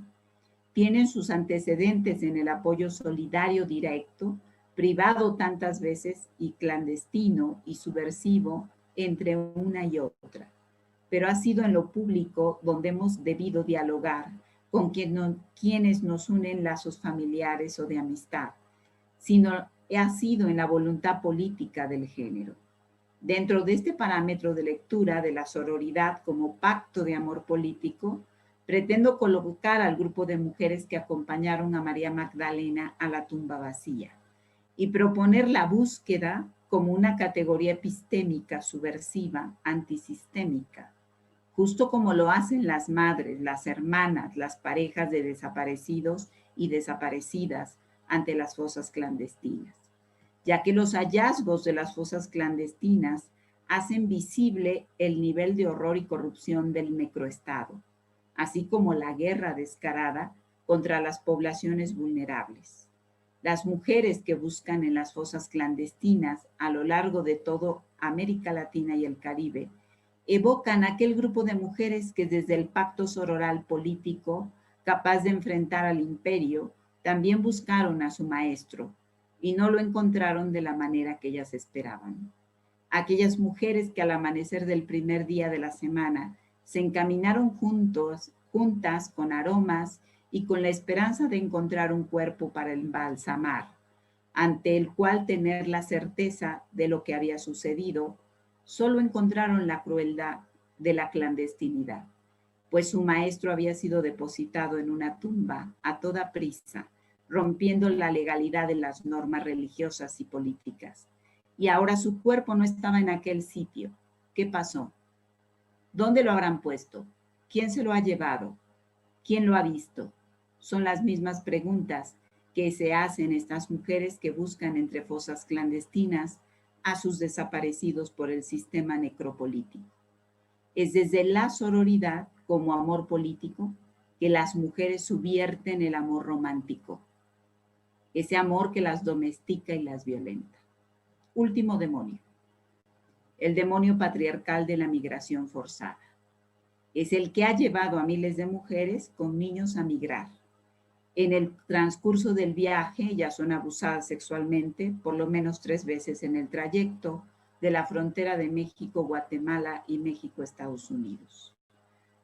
Tienen sus antecedentes en el apoyo solidario directo, privado tantas veces y clandestino y subversivo entre una y otra. Pero ha sido en lo público donde hemos debido dialogar con quienes nos unen lazos familiares o de amistad, sino ha sido en la voluntad política del género. Dentro de este parámetro de lectura de la sororidad como pacto de amor político, pretendo colocar al grupo de mujeres que acompañaron a María Magdalena a la tumba vacía y proponer la búsqueda como una categoría epistémica subversiva, antisistémica, justo como lo hacen las madres, las hermanas, las parejas de desaparecidos y desaparecidas ante las fosas clandestinas, ya que los hallazgos de las fosas clandestinas hacen visible el nivel de horror y corrupción del necroestado, así como la guerra descarada contra las poblaciones vulnerables. Las mujeres que buscan en las fosas clandestinas a lo largo de toda América Latina y el Caribe evocan aquel grupo de mujeres que desde el pacto sororal político, capaz de enfrentar al imperio, también buscaron a su maestro y no lo encontraron de la manera que ellas esperaban. Aquellas mujeres que al amanecer del primer día de la semana se encaminaron juntas con aromas y con la esperanza de encontrar un cuerpo para embalsamar, ante el cual tener la certeza de lo que había sucedido, solo encontraron la crueldad de la clandestinidad, pues su maestro había sido depositado en una tumba a toda prisa, rompiendo la legalidad de las normas religiosas y políticas. Y ahora su cuerpo no estaba en aquel sitio. ¿Qué pasó? ¿Dónde lo habrán puesto? ¿Quién se lo ha llevado? ¿Quién lo ha visto? Son las mismas preguntas que se hacen estas mujeres que buscan entre fosas clandestinas a sus desaparecidos por el sistema necropolítico. Es desde la sororidad como amor político que las mujeres subvierten el amor romántico, ese amor que las domestica y las violenta. Último demonio, el demonio patriarcal de la migración forzada. Es el que ha llevado a miles de mujeres con niños a migrar. En el transcurso del viaje, ellas son abusadas sexualmente por lo menos 3 veces en el trayecto de la frontera de México, Guatemala y México-Estados Unidos.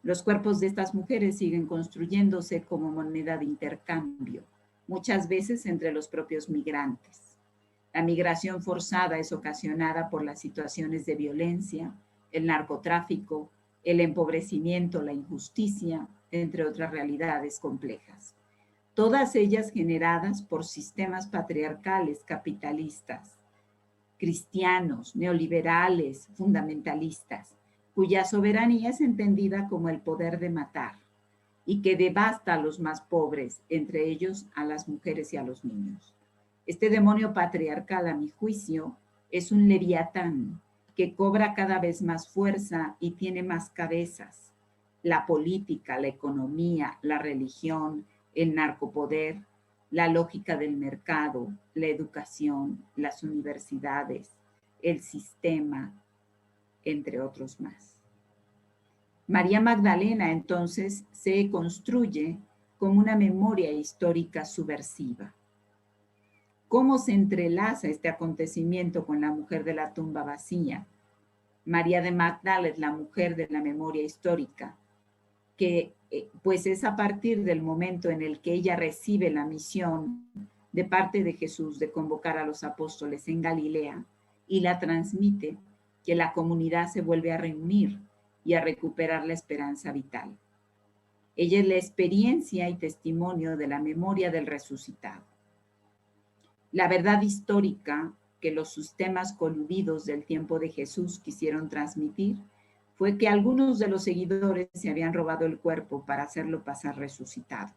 Los cuerpos de estas mujeres siguen construyéndose como moneda de intercambio, muchas veces entre los propios migrantes. La migración forzada es ocasionada por las situaciones de violencia, el narcotráfico, el empobrecimiento, la injusticia, entre otras realidades complejas. Todas ellas generadas por sistemas patriarcales capitalistas, cristianos, neoliberales, fundamentalistas, cuya soberanía es entendida como el poder de matar y que devasta a los más pobres, entre ellos a las mujeres y a los niños. Este demonio patriarcal, a mi juicio, es un leviatán que cobra cada vez más fuerza y tiene más cabezas. La política, la economía, la religión, el narcopoder, la lógica del mercado, la educación, las universidades, el sistema, entre otros más. María Magdalena, entonces, se construye como una memoria histórica subversiva. ¿Cómo se entrelaza este acontecimiento con la mujer de la tumba vacía? María de Magdala es la mujer de la memoria histórica, que pues es a partir del momento en el que ella recibe la misión de parte de Jesús de convocar a los apóstoles en Galilea y la transmite, que la comunidad se vuelve a reunir y a recuperar la esperanza vital. Ella es la experiencia y testimonio de la memoria del resucitado. La verdad histórica que los sistemas coludidos del tiempo de Jesús quisieron transmitir fue que algunos de los seguidores se habían robado el cuerpo para hacerlo pasar resucitado.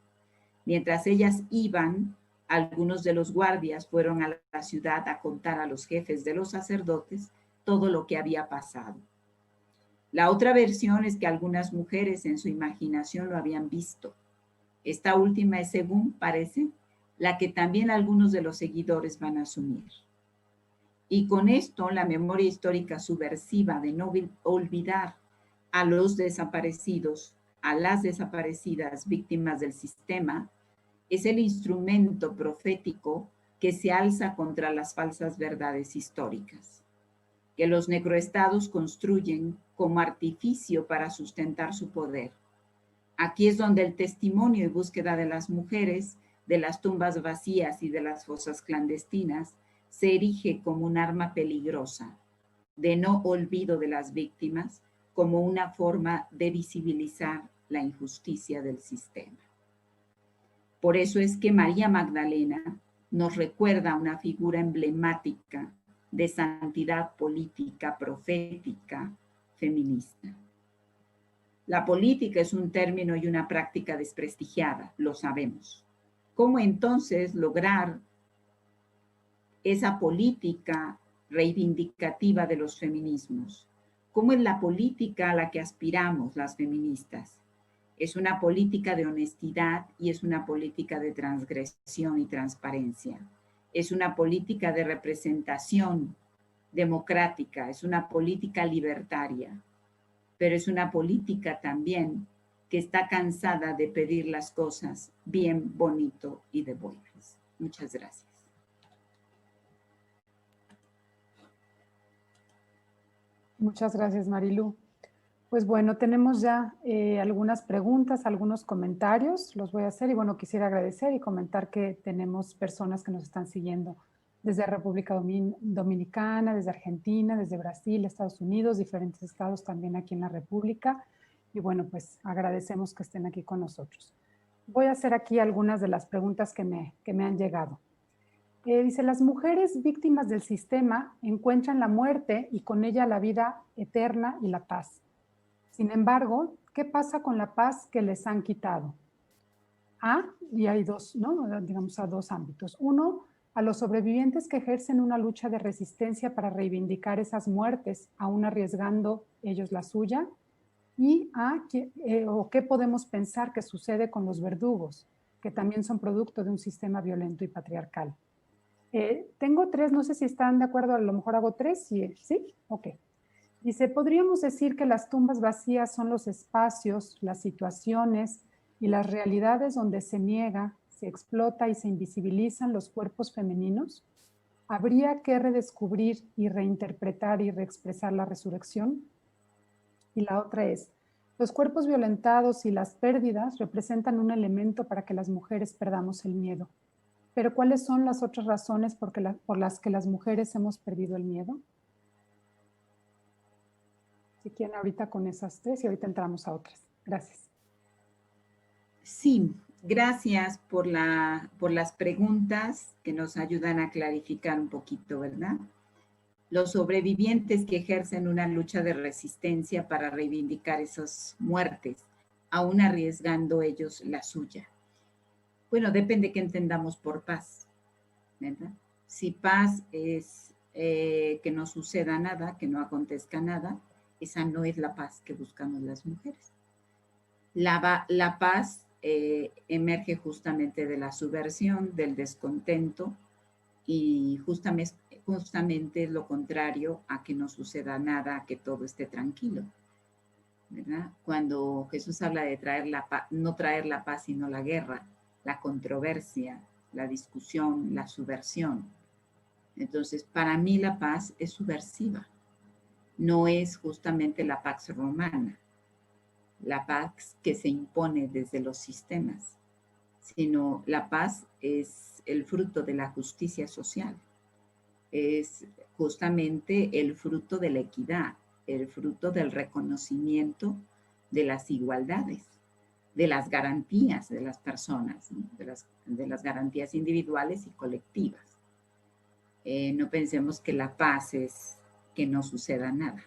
Mientras ellas iban, algunos de los guardias fueron a la ciudad a contar a los jefes de los sacerdotes todo lo que había pasado. La otra versión es que algunas mujeres en su imaginación lo habían visto. Esta última es, según parece, la que también algunos de los seguidores van a asumir. Y con esto, la memoria histórica subversiva de no olvidar a los desaparecidos, a las desaparecidas víctimas del sistema, es el instrumento profético que se alza contra las falsas verdades históricas, que los necroestados construyen como artificio para sustentar su poder. Aquí es donde el testimonio y búsqueda de las mujeres, de las tumbas vacías y de las fosas clandestinas, se erige como un arma peligrosa, de no olvido de las víctimas, como una forma de visibilizar la injusticia del sistema. Por eso es que María Magdalena nos recuerda una figura emblemática de santidad política, profética, feminista. La política es un término y una práctica desprestigiada, lo sabemos. ¿Cómo entonces lograr esa política reivindicativa de los feminismos? ¿Cómo es la política a la que aspiramos las feministas? Es una política de honestidad y es una política de transgresión y transparencia. Es una política de representación democrática, es una política libertaria. pero es una política también que está cansada de pedir las cosas bien, bonito y de buenas. Muchas gracias. Muchas gracias, Marilu. Pues bueno, tenemos ya algunas preguntas, algunos comentarios, los voy a hacer y bueno, quisiera agradecer y comentar que tenemos personas que nos están siguiendo desde República Dominicana, desde Argentina, desde Brasil, Estados Unidos, diferentes estados también aquí en la República y bueno, pues agradecemos que estén aquí con nosotros. Voy a hacer aquí algunas de las preguntas que me han llegado. Dice, las mujeres víctimas del sistema encuentran la muerte y con ella la vida eterna y la paz. Sin embargo, ¿qué pasa con la paz que les han quitado? Y hay dos, ¿no? Digamos, a dos ámbitos. Uno, a los sobrevivientes que ejercen una lucha de resistencia para reivindicar esas muertes, aún arriesgando ellos la suya. Y ¿qué podemos pensar que sucede con los verdugos, que también son producto de un sistema violento y patriarcal? Tengo tres, no sé si están de acuerdo, a lo mejor hago tres, ¿sí? Ok. Dice, podríamos decir que las tumbas vacías son los espacios, las situaciones y las realidades donde se niega, se explota y se invisibilizan los cuerpos femeninos. ¿Habría que redescubrir y reinterpretar y reexpresar la resurrección? Y la otra es, los cuerpos violentados y las pérdidas representan un elemento para que las mujeres perdamos el miedo. Pero ¿cuáles son las otras razones por las que las mujeres hemos perdido el miedo? Si quieren ahorita con esas tres y ahorita entramos a otras. Gracias. Sí, gracias por las preguntas que nos ayudan a clarificar un poquito, ¿verdad? Los sobrevivientes que ejercen una lucha de resistencia para reivindicar esas muertes, aún arriesgando ellos la suya. Bueno, depende qué entendamos por paz, ¿verdad? Si paz es que no suceda nada, que no acontezca nada, esa no es la paz que buscamos las mujeres. La paz emerge justamente de la subversión, del descontento y justamente es lo contrario a que no suceda nada, a que todo esté tranquilo, ¿verdad? Cuando Jesús habla de no traer la paz sino la guerra, la controversia, la discusión, la subversión. Entonces, para mí la paz es subversiva. No es justamente la pax romana, la paz que se impone desde los sistemas, sino la paz es el fruto de la justicia social, es justamente el fruto de la equidad, el fruto del reconocimiento de las igualdades, de las garantías de las personas, ¿no? de las garantías individuales y colectivas. No pensemos que la paz es que no suceda nada.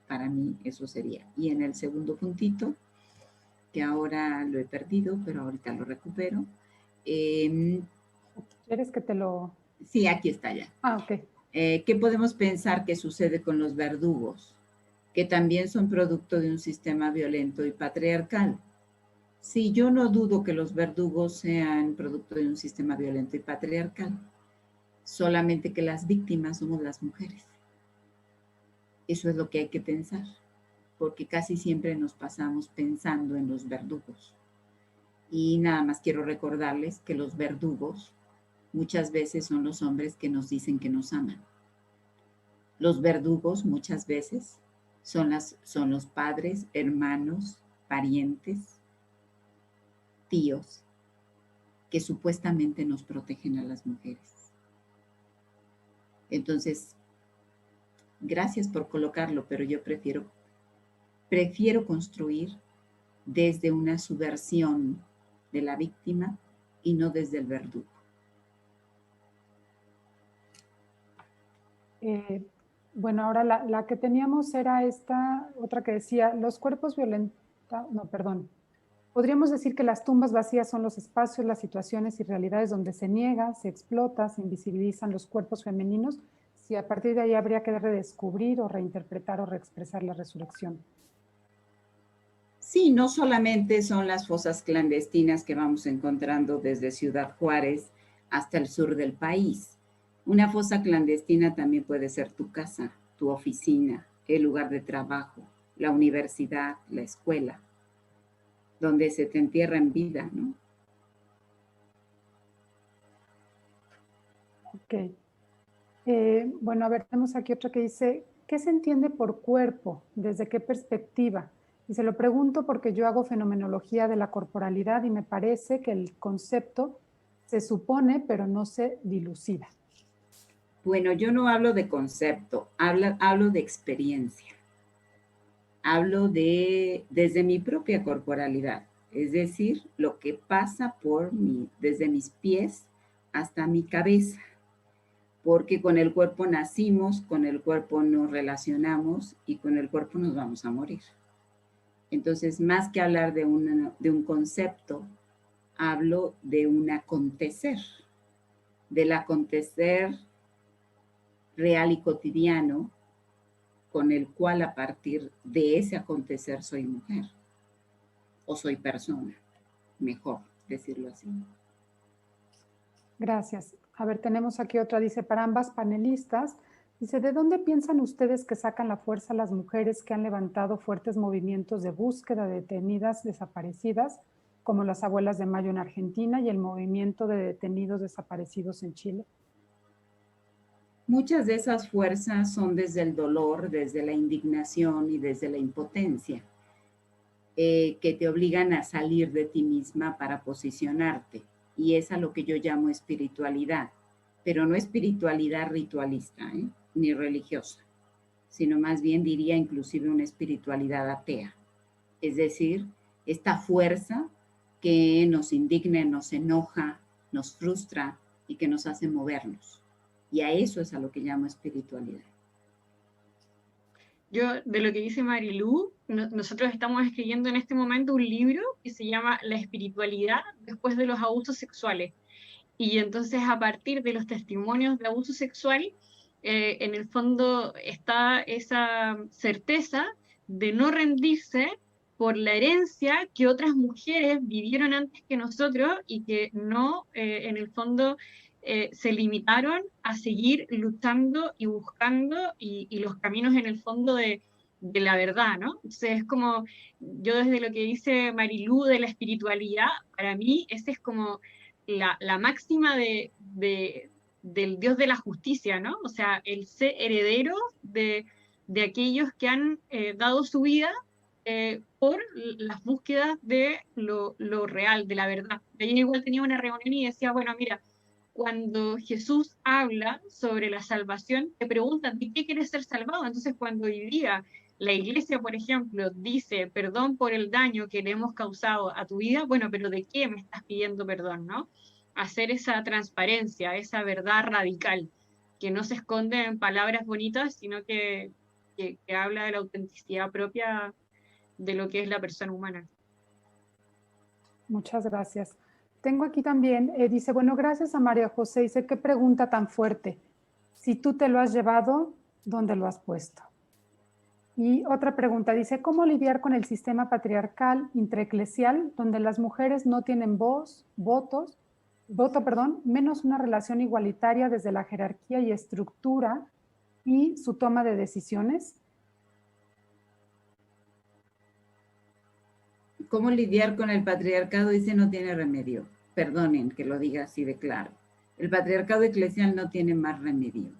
Para mí eso sería. Y en el segundo puntito, que ahora lo he perdido, pero ahorita lo recupero. ¿Quieres que te lo...? Sí, aquí está ya. Ok. ¿Qué podemos pensar que sucede con los verdugos? Que también son producto de un sistema violento y patriarcal. Sí, yo no dudo que los verdugos sean producto de un sistema violento y patriarcal, solamente que las víctimas somos las mujeres. Eso es lo que hay que pensar, porque casi siempre nos pasamos pensando en los verdugos. Y nada más quiero recordarles que los verdugos muchas veces son los hombres que nos dicen que nos aman. Los verdugos muchas veces son los padres, hermanos, parientes, tíos, que supuestamente nos protegen a las mujeres. Entonces, gracias por colocarlo, pero yo prefiero construir desde una subversión de la víctima y no desde el verdugo. Bueno, ahora la que teníamos era esta, otra que decía, los cuerpos violentados, no, perdón. Podríamos decir que las tumbas vacías son los espacios, las situaciones y realidades donde se niega, se explota, se invisibilizan los cuerpos femeninos. Si a partir de ahí habría que redescubrir o reinterpretar o reexpresar la resurrección. Sí, no solamente son las fosas clandestinas que vamos encontrando desde Ciudad Juárez hasta el sur del país. Una fosa clandestina también puede ser tu casa, tu oficina, el lugar de trabajo, la universidad, la escuela, donde se te entierra en vida, ¿no? Ok. Bueno, a ver, tenemos aquí otra que dice, ¿qué se entiende por cuerpo? ¿Desde qué perspectiva? Y se lo pregunto porque yo hago fenomenología de la corporalidad y me parece que el concepto se supone, pero no se dilucida. Bueno, yo no hablo de concepto, hablo de experiencia. Hablo desde mi propia corporalidad, es decir, lo que pasa por mí, desde mis pies hasta mi cabeza, porque con el cuerpo nacimos, con el cuerpo nos relacionamos y con el cuerpo nos vamos a morir. Entonces, más que hablar de un concepto, hablo de un acontecer, del acontecer real y cotidiano, con el cual a partir de ese acontecer soy mujer o soy persona, mejor decirlo así. Gracias. A ver, tenemos aquí otra, dice, para ambas panelistas, dice, ¿de dónde piensan ustedes que sacan la fuerza las mujeres que han levantado fuertes movimientos de búsqueda de detenidas desaparecidas, como las Abuelas de Mayo en Argentina y el movimiento de detenidos desaparecidos en Chile? Muchas de esas fuerzas son desde el dolor, desde la indignación y desde la impotencia, que te obligan a salir de ti misma para posicionarte. Y es a lo que yo llamo espiritualidad, pero no espiritualidad ritualista, ni religiosa, sino más bien diría inclusive una espiritualidad atea. Es decir, esta fuerza que nos indigna, nos enoja, nos frustra y que nos hace movernos. Y a eso es a lo que llamo espiritualidad. Yo, de lo que dice Marilú, nosotros estamos escribiendo en este momento un libro que se llama La espiritualidad después de los abusos sexuales. Y entonces, a partir de los testimonios de abuso sexual, en el fondo está esa certeza de no rendirse por la herencia que otras mujeres vivieron antes que nosotros y que no, en el fondo, se limitaron a seguir luchando y buscando y los caminos en el fondo de la verdad, ¿no? Entonces es como, yo desde lo que dice Marilú de la espiritualidad, para mí ese es como la máxima del Dios de la justicia, ¿no? O sea, el ser heredero de aquellos que han dado su vida por las búsquedas de lo real, de la verdad. Ayer igual tenía una reunión y decía, bueno, mira, cuando Jesús habla sobre la salvación, te preguntan, ¿de qué quieres ser salvado? Entonces, cuando hoy día la iglesia, por ejemplo, dice, perdón por el daño que le hemos causado a tu vida, bueno, pero ¿de qué me estás pidiendo perdón, no? Hacer esa transparencia, esa verdad radical, que no se esconde en palabras bonitas, sino que habla de la autenticidad propia de lo que es la persona humana. Muchas gracias. Tengo aquí también, dice, bueno, gracias a María José. Dice, qué pregunta tan fuerte. Si tú te lo has llevado, ¿dónde lo has puesto? Y otra pregunta, dice, ¿cómo lidiar con el sistema patriarcal intraeclesial donde las mujeres no tienen voto, menos una relación igualitaria desde la jerarquía y estructura y su toma de decisiones? ¿Cómo lidiar con el patriarcado? Dice, no tiene remedio. Perdonen que lo diga así de claro. El patriarcado eclesial no tiene más remedio.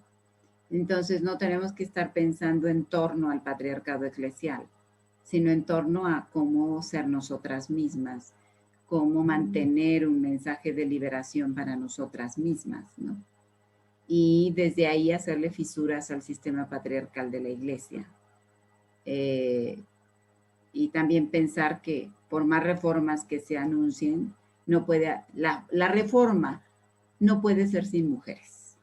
Entonces no tenemos que estar pensando en torno al patriarcado eclesial, sino en torno a cómo ser nosotras mismas, cómo mantener un mensaje de liberación para nosotras mismas, ¿no? Y desde ahí hacerle fisuras al sistema patriarcal de la iglesia. Y también pensar que por más reformas que se anuncien, no puede, la reforma no puede ser sin mujeres,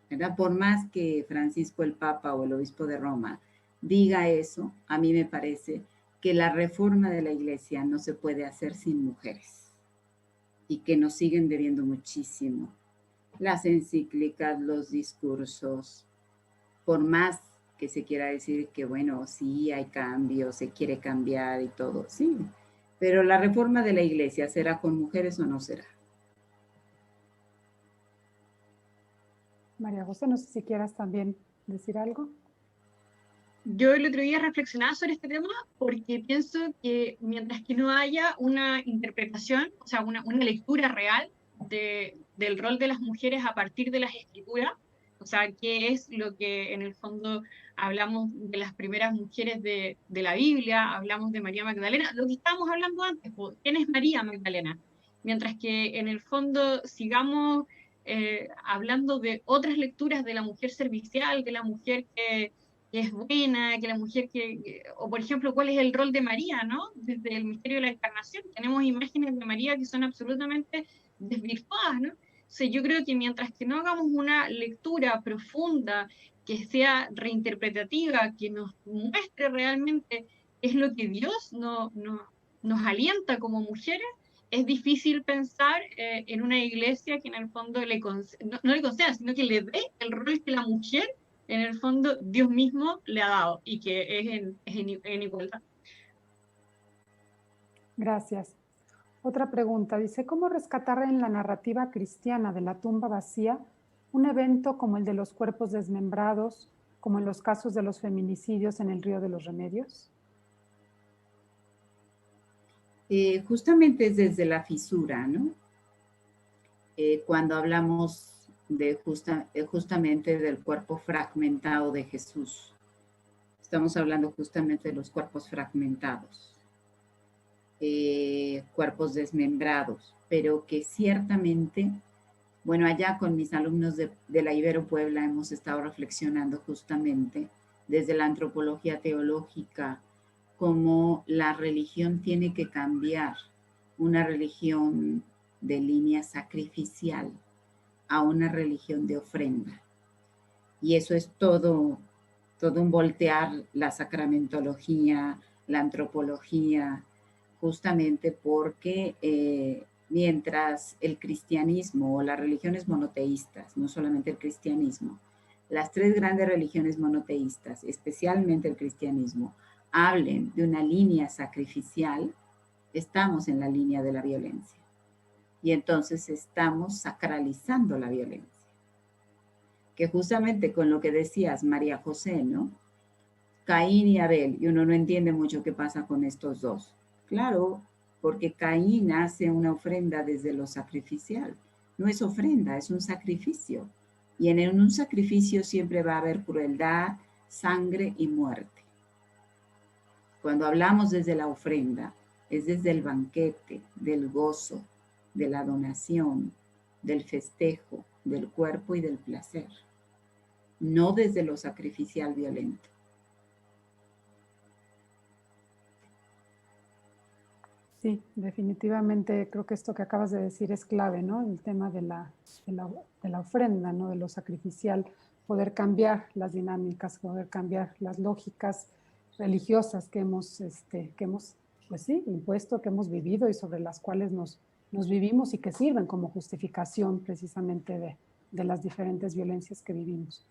¿verdad? Por más que Francisco el Papa o el Obispo de Roma diga eso, a mí me parece que la reforma de la iglesia no se puede hacer sin mujeres y que nos siguen debiendo muchísimo. Las encíclicas, los discursos, por más que se quiera decir que, bueno, sí hay cambio, se quiere cambiar y todo, sí, pero la reforma de la iglesia, ¿será con mujeres o no será? María José, no sé si quieras también decir algo. Yo el otro día reflexionaba sobre este tema porque pienso que mientras que no haya una interpretación, o sea, una lectura real del rol de las mujeres a partir de las escrituras, o sea, qué es lo que en el fondo hablamos de las primeras mujeres de la Biblia, hablamos de María Magdalena, lo que estábamos hablando antes, pues, ¿quién es María Magdalena? Mientras que en el fondo sigamos hablando de otras lecturas de la mujer servicial, de la mujer que es buena, que la mujer o por ejemplo, ¿cuál es el rol de María, no? Desde el misterio de la encarnación, tenemos imágenes de María que son absolutamente desvirtuadas, ¿no? O sea, yo creo que mientras que no hagamos una lectura profunda, que sea reinterpretativa, que nos muestre realmente qué es lo que Dios nos alienta como mujeres, es difícil pensar en una iglesia que en el fondo no le conceda, sino que le dé el rol que la mujer en el fondo Dios mismo le ha dado y que es en igualdad. Gracias. Otra pregunta, dice, ¿cómo rescatar en la narrativa cristiana de la tumba vacía un evento como el de los cuerpos desmembrados, como en los casos de los feminicidios en el Río de los Remedios? Justamente es desde la fisura, ¿no? Cuando hablamos de justamente del cuerpo fragmentado de Jesús. Estamos hablando justamente de los cuerpos fragmentados, cuerpos desmembrados, pero que ciertamente, bueno, allá con mis alumnos de la Ibero Puebla hemos estado reflexionando justamente desde la antropología teológica, cómo la religión tiene que cambiar, una religión de línea sacrificial a una religión de ofrenda. Y eso es todo un voltear la sacramentología, la antropología, justamente porque mientras el cristianismo o las religiones monoteístas, no solamente el cristianismo, las tres grandes religiones monoteístas, especialmente el cristianismo, hablen de una línea sacrificial, estamos en la línea de la violencia. Y entonces estamos sacralizando la violencia. Que justamente con lo que decías, María José, ¿no? Caín y Abel, y uno no entiende mucho qué pasa con estos dos. Claro, porque Caín hace una ofrenda desde lo sacrificial. No es ofrenda, es un sacrificio. Y en un sacrificio siempre va a haber crueldad, sangre y muerte. Cuando hablamos desde la ofrenda, es desde el banquete, del gozo, de la donación, del festejo, del cuerpo y del placer. No desde lo sacrificial violento. Sí, definitivamente creo que esto que acabas de decir es clave, ¿no? El tema de la ofrenda, ¿no? De lo sacrificial, poder cambiar las dinámicas, poder cambiar las lógicas religiosas que hemos, pues sí, impuesto, que hemos vivido y sobre las cuales nos vivimos y que sirven como justificación precisamente de las diferentes violencias que vivimos.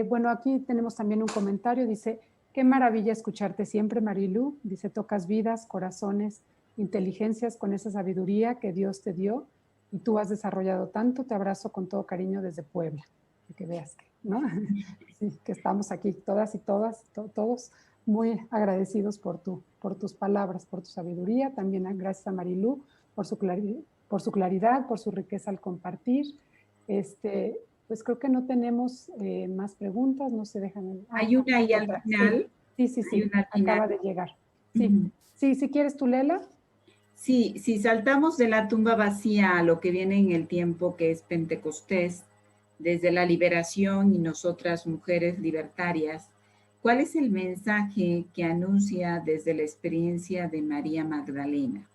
Bueno, aquí tenemos también un comentario, dice, qué maravilla escucharte siempre, Marilu, dice, tocas vidas, corazones, inteligencias con esa sabiduría que Dios te dio y tú has desarrollado tanto, te abrazo con todo cariño desde Puebla, que veas que, ¿no? Sí, que estamos aquí todas y todos muy agradecidos por tus palabras, por tu sabiduría, también gracias a Marilu por su claridad, por su riqueza al compartir. Pues creo que no tenemos más preguntas, no se dejan. Hay una ahí al final. Sí, acaba de llegar. Sí, sí, si quieres tú, Lela. Sí, si saltamos de la tumba vacía a lo que viene en el tiempo que es Pentecostés, desde la liberación y nosotras mujeres libertarias, ¿cuál es el mensaje que anuncia desde la experiencia de María Magdalena?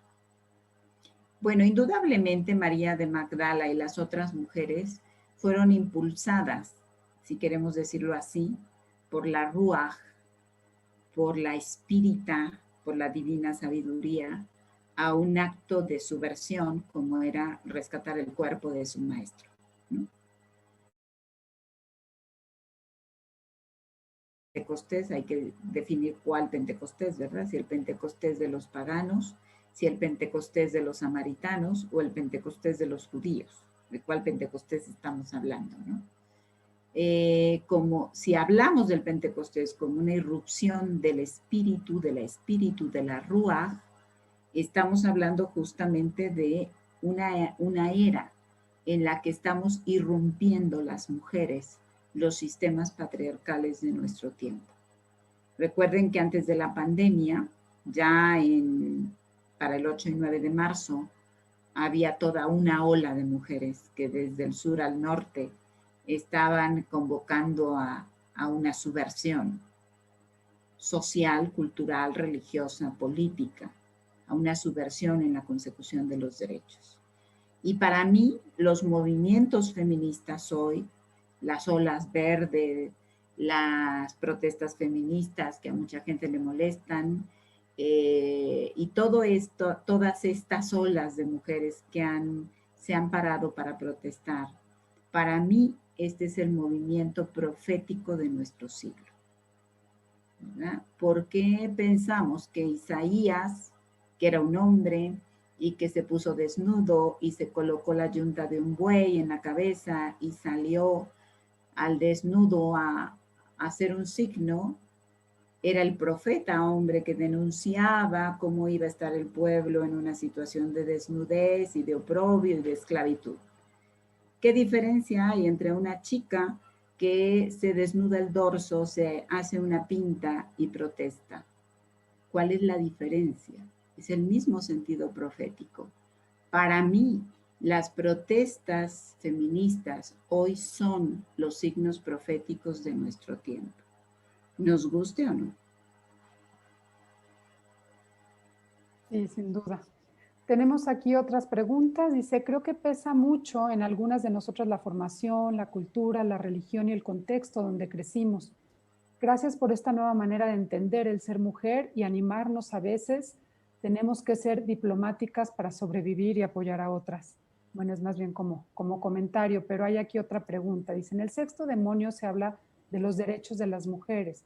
Bueno, indudablemente María de Magdala y las otras mujeres fueron impulsadas, si queremos decirlo así, por la Ruaj, por la espírita, por la divina sabiduría, a un acto de subversión como era rescatar el cuerpo de su maestro, ¿no? Pentecostés, hay que definir cuál Pentecostés, ¿verdad? Si el Pentecostés de los paganos, si el Pentecostés de los samaritanos o el Pentecostés de los judíos. ¿De cuál Pentecostés estamos hablando, no? como si hablamos del Pentecostés como una irrupción del espíritu, de la Ruach, estamos hablando justamente de una era en la que estamos irrumpiendo las mujeres los sistemas patriarcales de nuestro tiempo. Recuerden que antes de la pandemia, ya para el 8 y 9 de marzo, había toda una ola de mujeres que desde el sur al norte estaban convocando a una subversión social, cultural, religiosa, política, a una subversión en la consecución de los derechos. Y para mí, los movimientos feministas hoy, las olas verdes, las protestas feministas que a mucha gente le molestan, y todo esto, todas estas olas de mujeres que se han parado para protestar, para mí este es el movimiento profético de nuestro siglo, ¿verdad? ¿Por qué pensamos que Isaías, que era un hombre y que se puso desnudo y se colocó la yunta de un buey en la cabeza y salió al desnudo a hacer un signo, era el profeta hombre que denunciaba cómo iba a estar el pueblo en una situación de desnudez y de oprobio y de esclavitud? ¿Qué diferencia hay entre una chica que se desnuda el dorso, se hace una pinta y protesta? ¿Cuál es la diferencia? Es el mismo sentido profético. Para mí, las protestas feministas hoy son los signos proféticos de nuestro tiempo. ¿Nos guste o no? Sí, sin duda. Tenemos aquí otras preguntas. Dice, creo que pesa mucho en algunas de nosotras la formación, la cultura, la religión y el contexto donde crecimos. Gracias por esta nueva manera de entender el ser mujer y animarnos a veces. Tenemos que ser diplomáticas para sobrevivir y apoyar a otras. Bueno, es más bien como comentario, pero hay aquí otra pregunta. Dice, en el sexto demonio se habla de los derechos de las mujeres.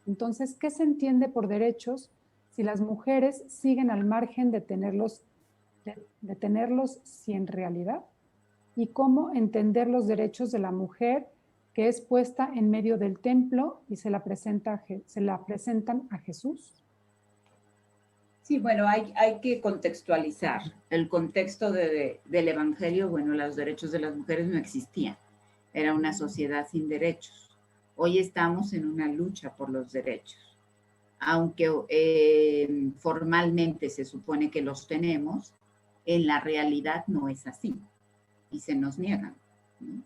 Entonces, ¿qué se entiende por derechos si las mujeres siguen al margen de tenerlos si en realidad? ¿Y cómo entender los derechos de la mujer que es puesta en medio del templo y se la presentan a Jesús? Sí, bueno, hay que contextualizar. El contexto del Evangelio, bueno, los derechos de las mujeres no existían. Era una sociedad sin derechos. Hoy estamos en una lucha por los derechos. Aunque formalmente se supone que los tenemos, en la realidad no es así y se nos niegan, ¿no?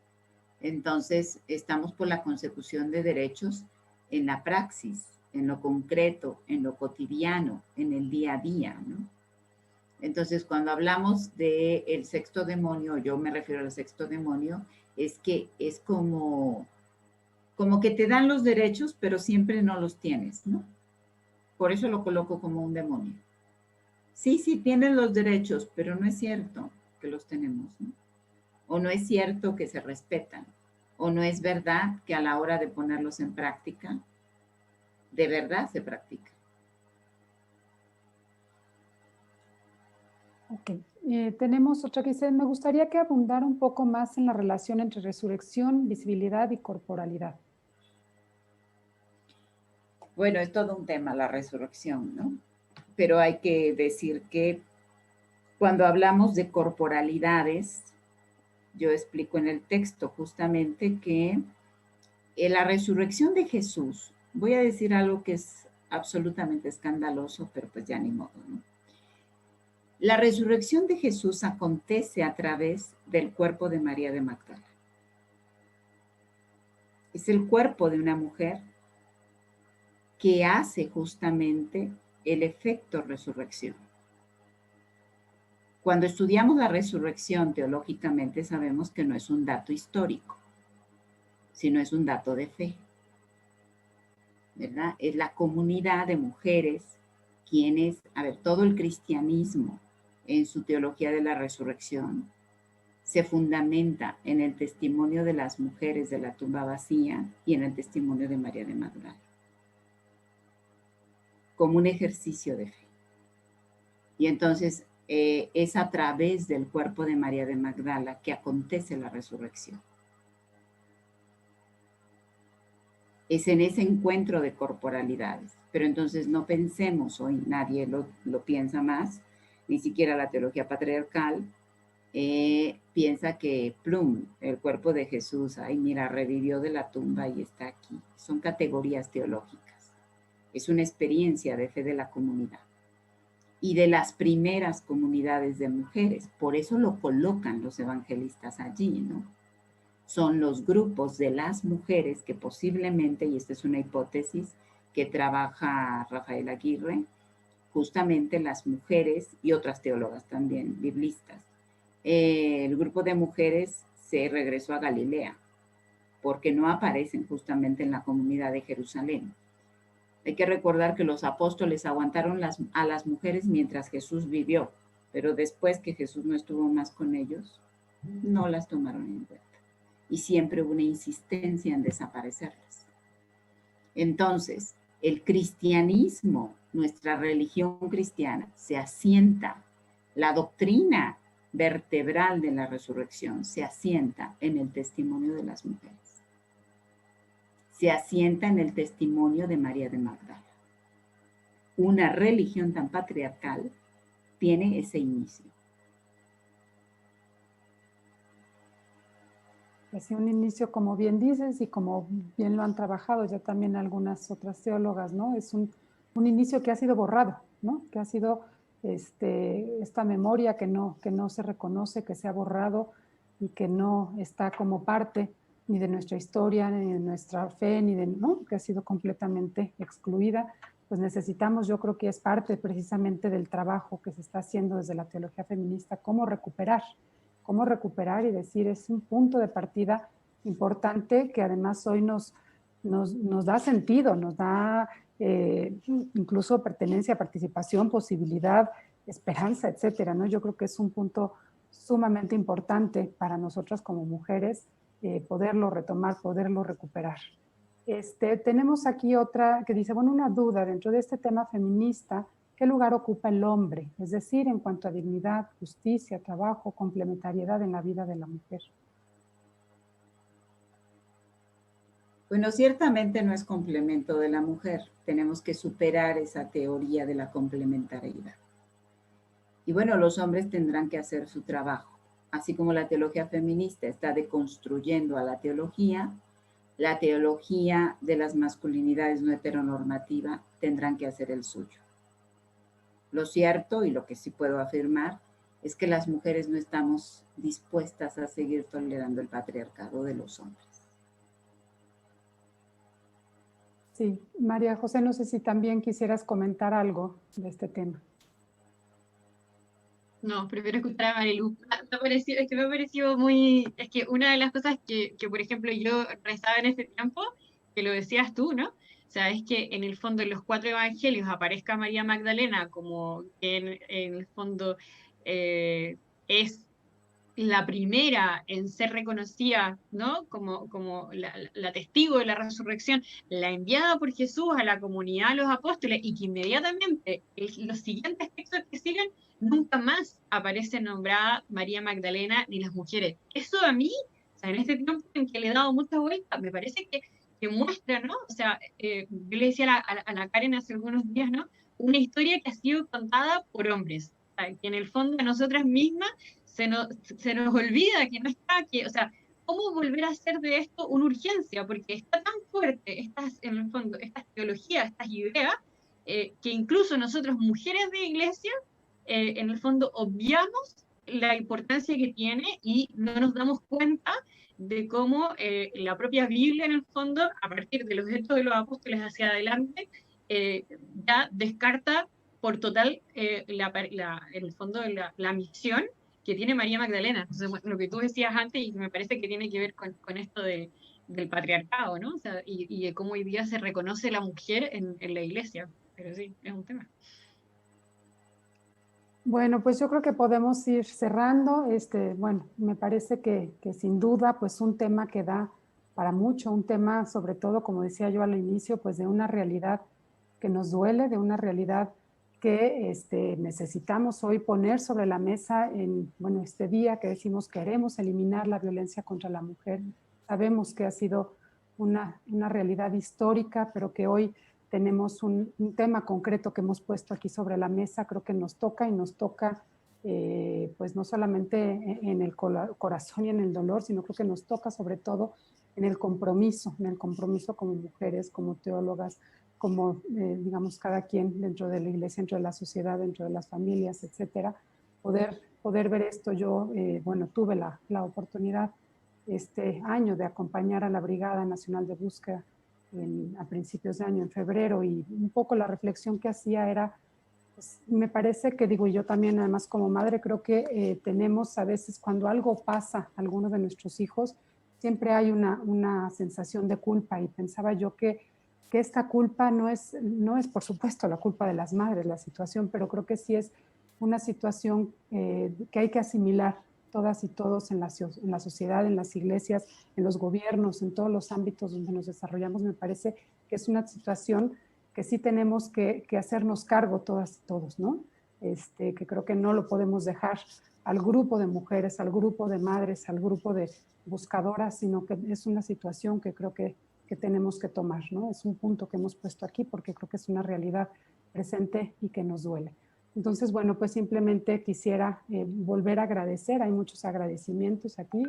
Entonces, estamos por la consecución de derechos en la praxis, en lo concreto, en lo cotidiano, en el día a día, ¿no? Entonces, cuando hablamos del sexto demonio, yo me refiero al sexto demonio, es que es como que te dan los derechos, pero siempre no los tienes, ¿no? Por eso lo coloco como un demonio. Sí, sí, tienen los derechos, pero no es cierto que los tenemos, ¿no? O no es cierto que se respetan, o no es verdad que a la hora de ponerlos en práctica, de verdad se practica. Ok. Tenemos otra que dice, me gustaría que abundara un poco más en la relación entre resurrección, visibilidad y corporalidad. Bueno, es todo un tema la resurrección, ¿no? Pero hay que decir que cuando hablamos de corporalidades, yo explico en el texto justamente que en la resurrección de Jesús, voy a decir algo que es absolutamente escandaloso, pero pues ya ni modo, ¿no? La resurrección de Jesús acontece a través del cuerpo de María de Magdala. Es el cuerpo de una mujer que hace justamente el efecto resurrección. Cuando estudiamos la resurrección teológicamente sabemos que no es un dato histórico, sino es un dato de fe, ¿verdad? Es la comunidad de mujeres quienes, todo el cristianismo en su teología de la resurrección se fundamenta en el testimonio de las mujeres de la tumba vacía y en el testimonio de María de Magdala, como un ejercicio de fe. Y entonces es a través del cuerpo de María de Magdala que acontece la resurrección. es en ese encuentro de corporalidades. Pero entonces no pensemos, hoy nadie lo piensa más, ni siquiera la teología patriarcal, piensa que plum, el cuerpo de Jesús, ay mira, revivió de la tumba y está aquí. Son categorías teológicas. Es una experiencia de fe de la comunidad y de las primeras comunidades de mujeres. Por eso lo colocan los evangelistas allí, ¿no? Son los grupos de las mujeres que posiblemente, y esta es una hipótesis que trabaja Rafael Aguirre, justamente las mujeres y otras teólogas también, biblistas. El grupo de mujeres se regresó a Galilea porque no aparecen justamente en la comunidad de Jerusalén. Hay que recordar que los apóstoles aguantaron a las mujeres mientras Jesús vivió, pero después que Jesús no estuvo más con ellos, no las tomaron en cuenta. Y siempre hubo una insistencia en desaparecerlas. Entonces, el cristianismo, nuestra religión cristiana, se asienta, la doctrina vertebral de la resurrección se asienta en el testimonio de las mujeres. Se asienta en el testimonio de María de Magdala. Una religión tan patriarcal tiene ese inicio. Así un inicio, como bien dices, y como bien lo han trabajado ya también algunas otras teólogas, ¿no? Es un inicio que ha sido borrado, ¿no? Que ha sido esta memoria que no se reconoce, que se ha borrado y que no está como parte ni de nuestra historia, ni de nuestra fe, ni de, ¿no? Que ha sido completamente excluida. Pues necesitamos, yo creo que es parte precisamente del trabajo que se está haciendo desde la teología feminista, cómo recuperar y decir, es un punto de partida importante que además hoy nos da sentido, nos da incluso pertenencia, participación, posibilidad, esperanza, etcétera, ¿no? Yo creo que es un punto sumamente importante para nosotras como mujeres poderlo retomar, poderlo recuperar. Tenemos aquí otra que dice, bueno, una duda dentro de este tema feminista, ¿qué lugar ocupa el hombre? Es decir, en cuanto a dignidad, justicia, trabajo, complementariedad en la vida de la mujer. Bueno, ciertamente no es complemento de la mujer. Tenemos que superar esa teoría de la complementariedad. Y bueno, los hombres tendrán que hacer su trabajo. Así como la teología feminista está deconstruyendo a la teología de las masculinidades no heteronormativas tendrán que hacer el suyo. Lo cierto, y lo que sí puedo afirmar, es que las mujeres no estamos dispuestas a seguir tolerando el patriarcado de los hombres. Sí, María José, no sé si también quisieras comentar algo de este tema. No, prefiero escuchar a Marilu. Me ha parecido muy... Es que una de las cosas que, por ejemplo, yo rezaba en ese tiempo, que lo decías tú, ¿no? O sea, es que en el fondo en los 4 evangelios aparezca María Magdalena como que en el fondo es la primera en ser reconocida, ¿no? Como la testigo de la resurrección, la enviada por Jesús a la comunidad de los apóstoles, y que inmediatamente los siguientes textos que siguen, nunca más aparece nombrada María Magdalena ni las mujeres. Eso a mí, o sea, en este tiempo en que le he dado muchas vueltas, me parece que muestra, ¿no? O sea, yo le decía a la Karen hace algunos días, ¿no? Una historia que ha sido contada por hombres, o sea, que en el fondo a nosotras mismas se nos olvida que no está, o sea, ¿cómo volver a hacer de esto una urgencia? Porque está tan fuerte, en el fondo, estas teologías, estas ideas, que incluso nosotros, mujeres de iglesia, en el fondo obviamos la importancia que tiene y no nos damos cuenta de cómo la propia Biblia, en el fondo, a partir de los hechos de los apóstoles hacia adelante, ya descarta por total en el fondo la misión que tiene María Magdalena. Entonces, bueno, lo que tú decías antes y que me parece que tiene que ver con esto del patriarcado, ¿no? O sea, y de cómo hoy día se reconoce la mujer en la iglesia. Pero sí, es un tema. Bueno, pues yo creo que podemos ir cerrando. Bueno, me parece que sin duda, pues un tema que da para mucho, un tema sobre todo, como decía yo al inicio, pues de una realidad que nos duele, de una realidad que necesitamos hoy poner sobre la mesa en, bueno, este día que decimos queremos eliminar la violencia contra la mujer. Sabemos que ha sido una realidad histórica, pero que hoy tenemos un tema concreto que hemos puesto aquí sobre la mesa. Creo que nos toca y nos toca pues no solamente en el corazón y en el dolor, sino creo que nos toca sobre todo en el compromiso como mujeres, como teólogas, como digamos cada quien dentro de la iglesia, dentro de la sociedad, dentro de las familias, etcétera, poder ver esto. Yo, bueno, tuve la oportunidad este año de acompañar a la Brigada Nacional de Búsqueda a principios de año, en febrero, y un poco la reflexión que hacía era, pues, me parece que, digo, yo también además como madre creo que tenemos a veces cuando algo pasa a algunos de nuestros hijos, siempre hay una sensación de culpa, y pensaba yo que esta culpa no es por supuesto la culpa de las madres la situación, pero creo que sí es una situación que hay que asimilar todas y todos en la sociedad, en las iglesias, en los gobiernos, en todos los ámbitos donde nos desarrollamos. Me parece que es una situación que sí tenemos que hacernos cargo todas y todos, ¿no? Que creo que no lo podemos dejar al grupo de mujeres, al grupo de madres, al grupo de buscadoras, sino que es una situación que creo que tenemos que tomar, ¿no? Es un punto que hemos puesto aquí porque creo que es una realidad presente y que nos duele. Entonces, bueno, pues simplemente quisiera volver a agradecer. Hay muchos agradecimientos aquí.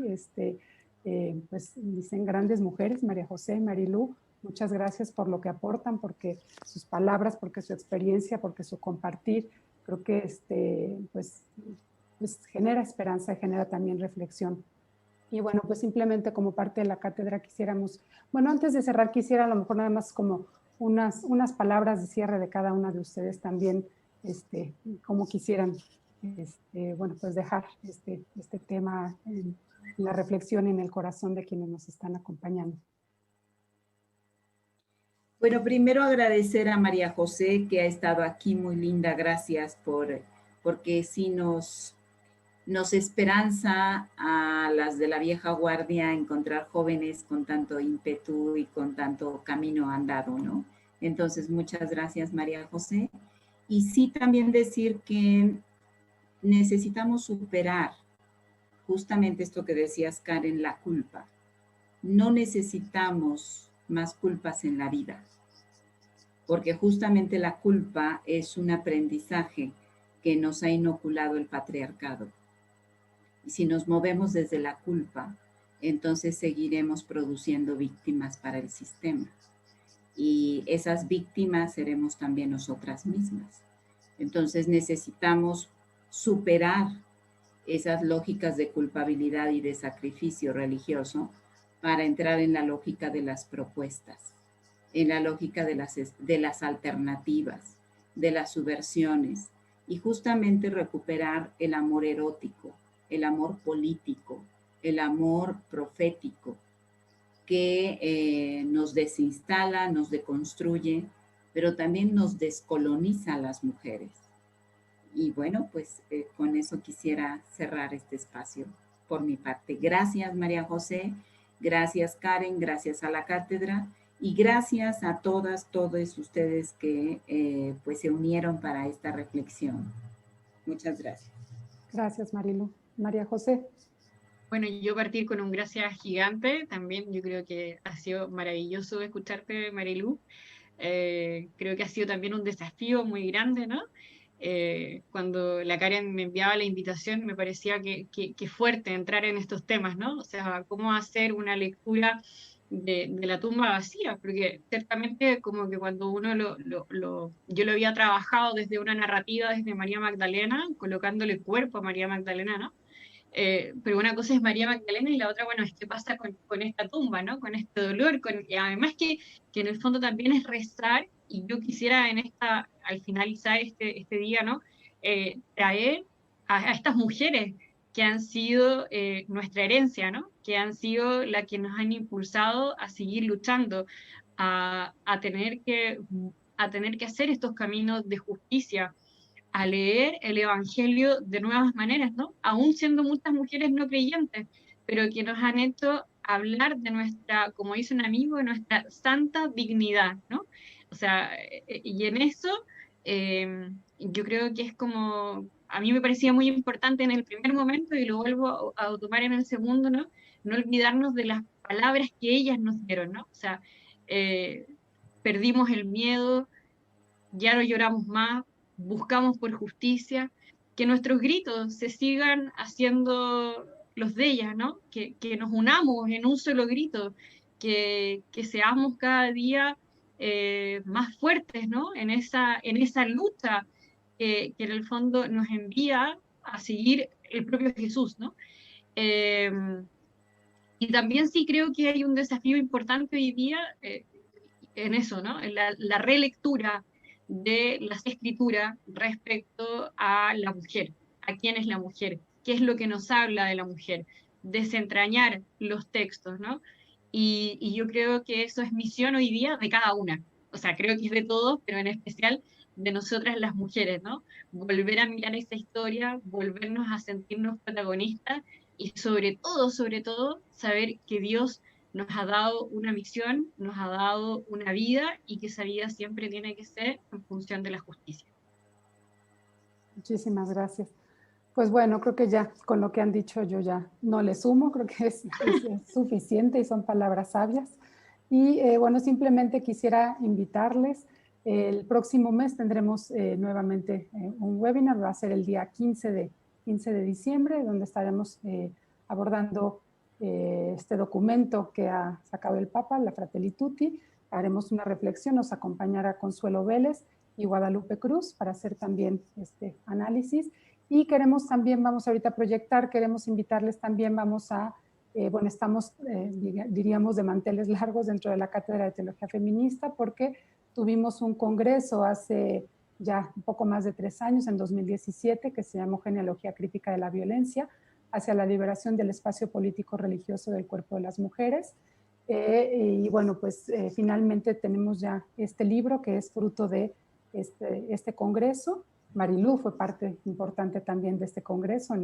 Pues dicen grandes mujeres, María José, Marilú, muchas gracias por lo que aportan, porque sus palabras, porque su experiencia, porque su compartir, creo que pues genera esperanza y genera también reflexión. Y bueno, pues simplemente como parte de la cátedra quisiéramos, bueno, antes de cerrar quisiera a lo mejor nada más como unas palabras de cierre de cada una de ustedes también, como quisieran, bueno, pues dejar este tema en la reflexión y en el corazón de quienes nos están acompañando. Bueno, primero agradecer a María José, que ha estado aquí, muy linda, gracias porque sí nos esperanza a las de la vieja guardia encontrar jóvenes con tanto ímpetu y con tanto camino andado, ¿no? Entonces, muchas gracias, María José. Y sí también decir que necesitamos superar justamente esto que decías, Karen, la culpa. No necesitamos más culpas en la vida, porque justamente la culpa es un aprendizaje que nos ha inoculado el patriarcado. Y si nos movemos desde la culpa, entonces seguiremos produciendo víctimas para el sistema. Y esas víctimas seremos también nosotras mismas. Entonces necesitamos superar esas lógicas de culpabilidad y de sacrificio religioso para entrar en la lógica de las propuestas, en la lógica de las alternativas, de las subversiones, y justamente recuperar el amor erótico, el amor político, el amor profético, que nos desinstala, nos deconstruye, pero también nos descoloniza a las mujeres. Y bueno, pues con eso quisiera cerrar este espacio por mi parte. Gracias, María José, gracias, Karen, gracias a la cátedra y gracias a todas, todos ustedes que pues se unieron para esta reflexión. Muchas gracias. Gracias, Marilu. María José. Bueno, yo partir con un gracias gigante. También yo creo que ha sido maravilloso escucharte, Marilu. Creo que ha sido también un desafío muy grande, ¿no? Cuando la Karen me enviaba la invitación, me parecía que fuerte entrar en estos temas, ¿no? O sea, cómo hacer una lectura de la tumba vacía, porque ciertamente como que cuando uno yo lo había trabajado desde una narrativa, desde María Magdalena, colocándole cuerpo a María Magdalena, ¿no? Pero una cosa es María Magdalena y la otra, bueno, es qué pasa con esta tumba, ¿no? Con este dolor, y además que en el fondo también es rezar, y yo quisiera al finalizar este día, ¿no? Traer a estas mujeres que han sido nuestra herencia, ¿no? Que han sido las que nos han impulsado a seguir luchando, a tener que hacer estos caminos de justicia, a leer el Evangelio de nuevas maneras, ¿no? Aún siendo muchas mujeres no creyentes, pero que nos han hecho hablar de nuestra, como dice un amigo, de nuestra santa dignidad, ¿no? O sea, y en eso yo creo que es como, a mí me parecía muy importante en el primer momento y lo vuelvo a tomar en el segundo, ¿no? No olvidarnos de las palabras que ellas nos dieron, ¿no? O sea, perdimos el miedo, ya no lloramos más, buscamos por justicia, que nuestros gritos se sigan haciendo los de ellas, ¿no? Que nos unamos en un solo grito, que seamos cada día más fuertes, ¿no? En esa lucha que en el fondo nos envía a seguir el propio Jesús, ¿no? Eh, y también sí creo que hay un desafío importante hoy día en eso, ¿no? En la relectura de las escrituras respecto a la mujer, a quién es la mujer, qué es lo que nos habla de la mujer, desentrañar los textos, ¿no? Y yo creo que eso es misión hoy día de cada una. O sea, creo que es de todos, pero en especial de nosotras las mujeres, ¿no? Volver a mirar esa historia, volvernos a sentirnos protagonistas y sobre todo, saber que Dios nos ha dado una misión, nos ha dado una vida y que esa vida siempre tiene que ser en función de la justicia. Muchísimas gracias. Pues bueno, creo que ya con lo que han dicho yo ya no le sumo, creo que es suficiente y son palabras sabias. Y bueno, simplemente quisiera invitarles, el próximo mes tendremos nuevamente un webinar, va a ser el día 15 de diciembre, donde estaremos abordando este documento que ha sacado el Papa, la Fratelli Tutti. Haremos una reflexión, nos acompañará Consuelo Vélez y Guadalupe Cruz para hacer también este análisis. Y queremos también, vamos ahorita a proyectar, queremos invitarles también, vamos a, bueno, estamos, diríamos, de manteles largos dentro de la Cátedra de Teología Feminista, porque tuvimos un congreso hace ya un poco más de 3 años, en 2017, que se llamó Genealogía Crítica de la Violencia, hacia la liberación del espacio político religioso del cuerpo de las mujeres. Y bueno, pues finalmente tenemos ya este libro que es fruto de este congreso. Marilú fue parte importante también de este congreso,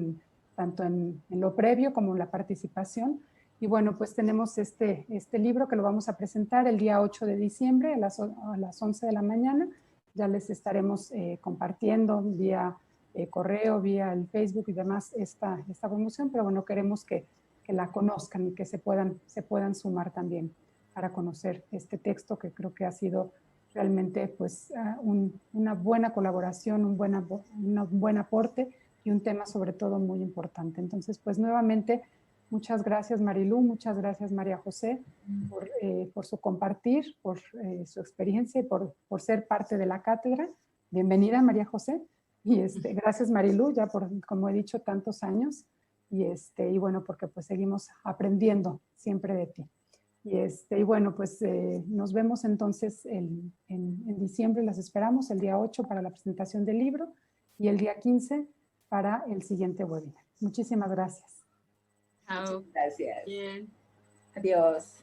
tanto en lo previo como en la participación. Y bueno, pues tenemos este libro que lo vamos a presentar el día 8 de diciembre a las 11 de la mañana. Ya les estaremos compartiendo vía correo, vía el Facebook y demás esta promoción, pero bueno, queremos que la conozcan y que se puedan sumar también para conocer este texto que creo que ha sido realmente pues una buena colaboración, un buen aporte y un tema sobre todo muy importante. Entonces, pues nuevamente, muchas gracias Marilú, muchas gracias María José por su compartir, por su experiencia y por ser parte de la cátedra. Bienvenida María José y gracias Marilú, ya por, como he dicho, tantos años y bueno, porque pues seguimos aprendiendo siempre de ti. Y bueno, pues nos vemos entonces en diciembre, las esperamos, el día 8 para la presentación del libro y el día 15 para el siguiente webinar. Muchísimas gracias. Chao. Muchas gracias. Bien. Adiós.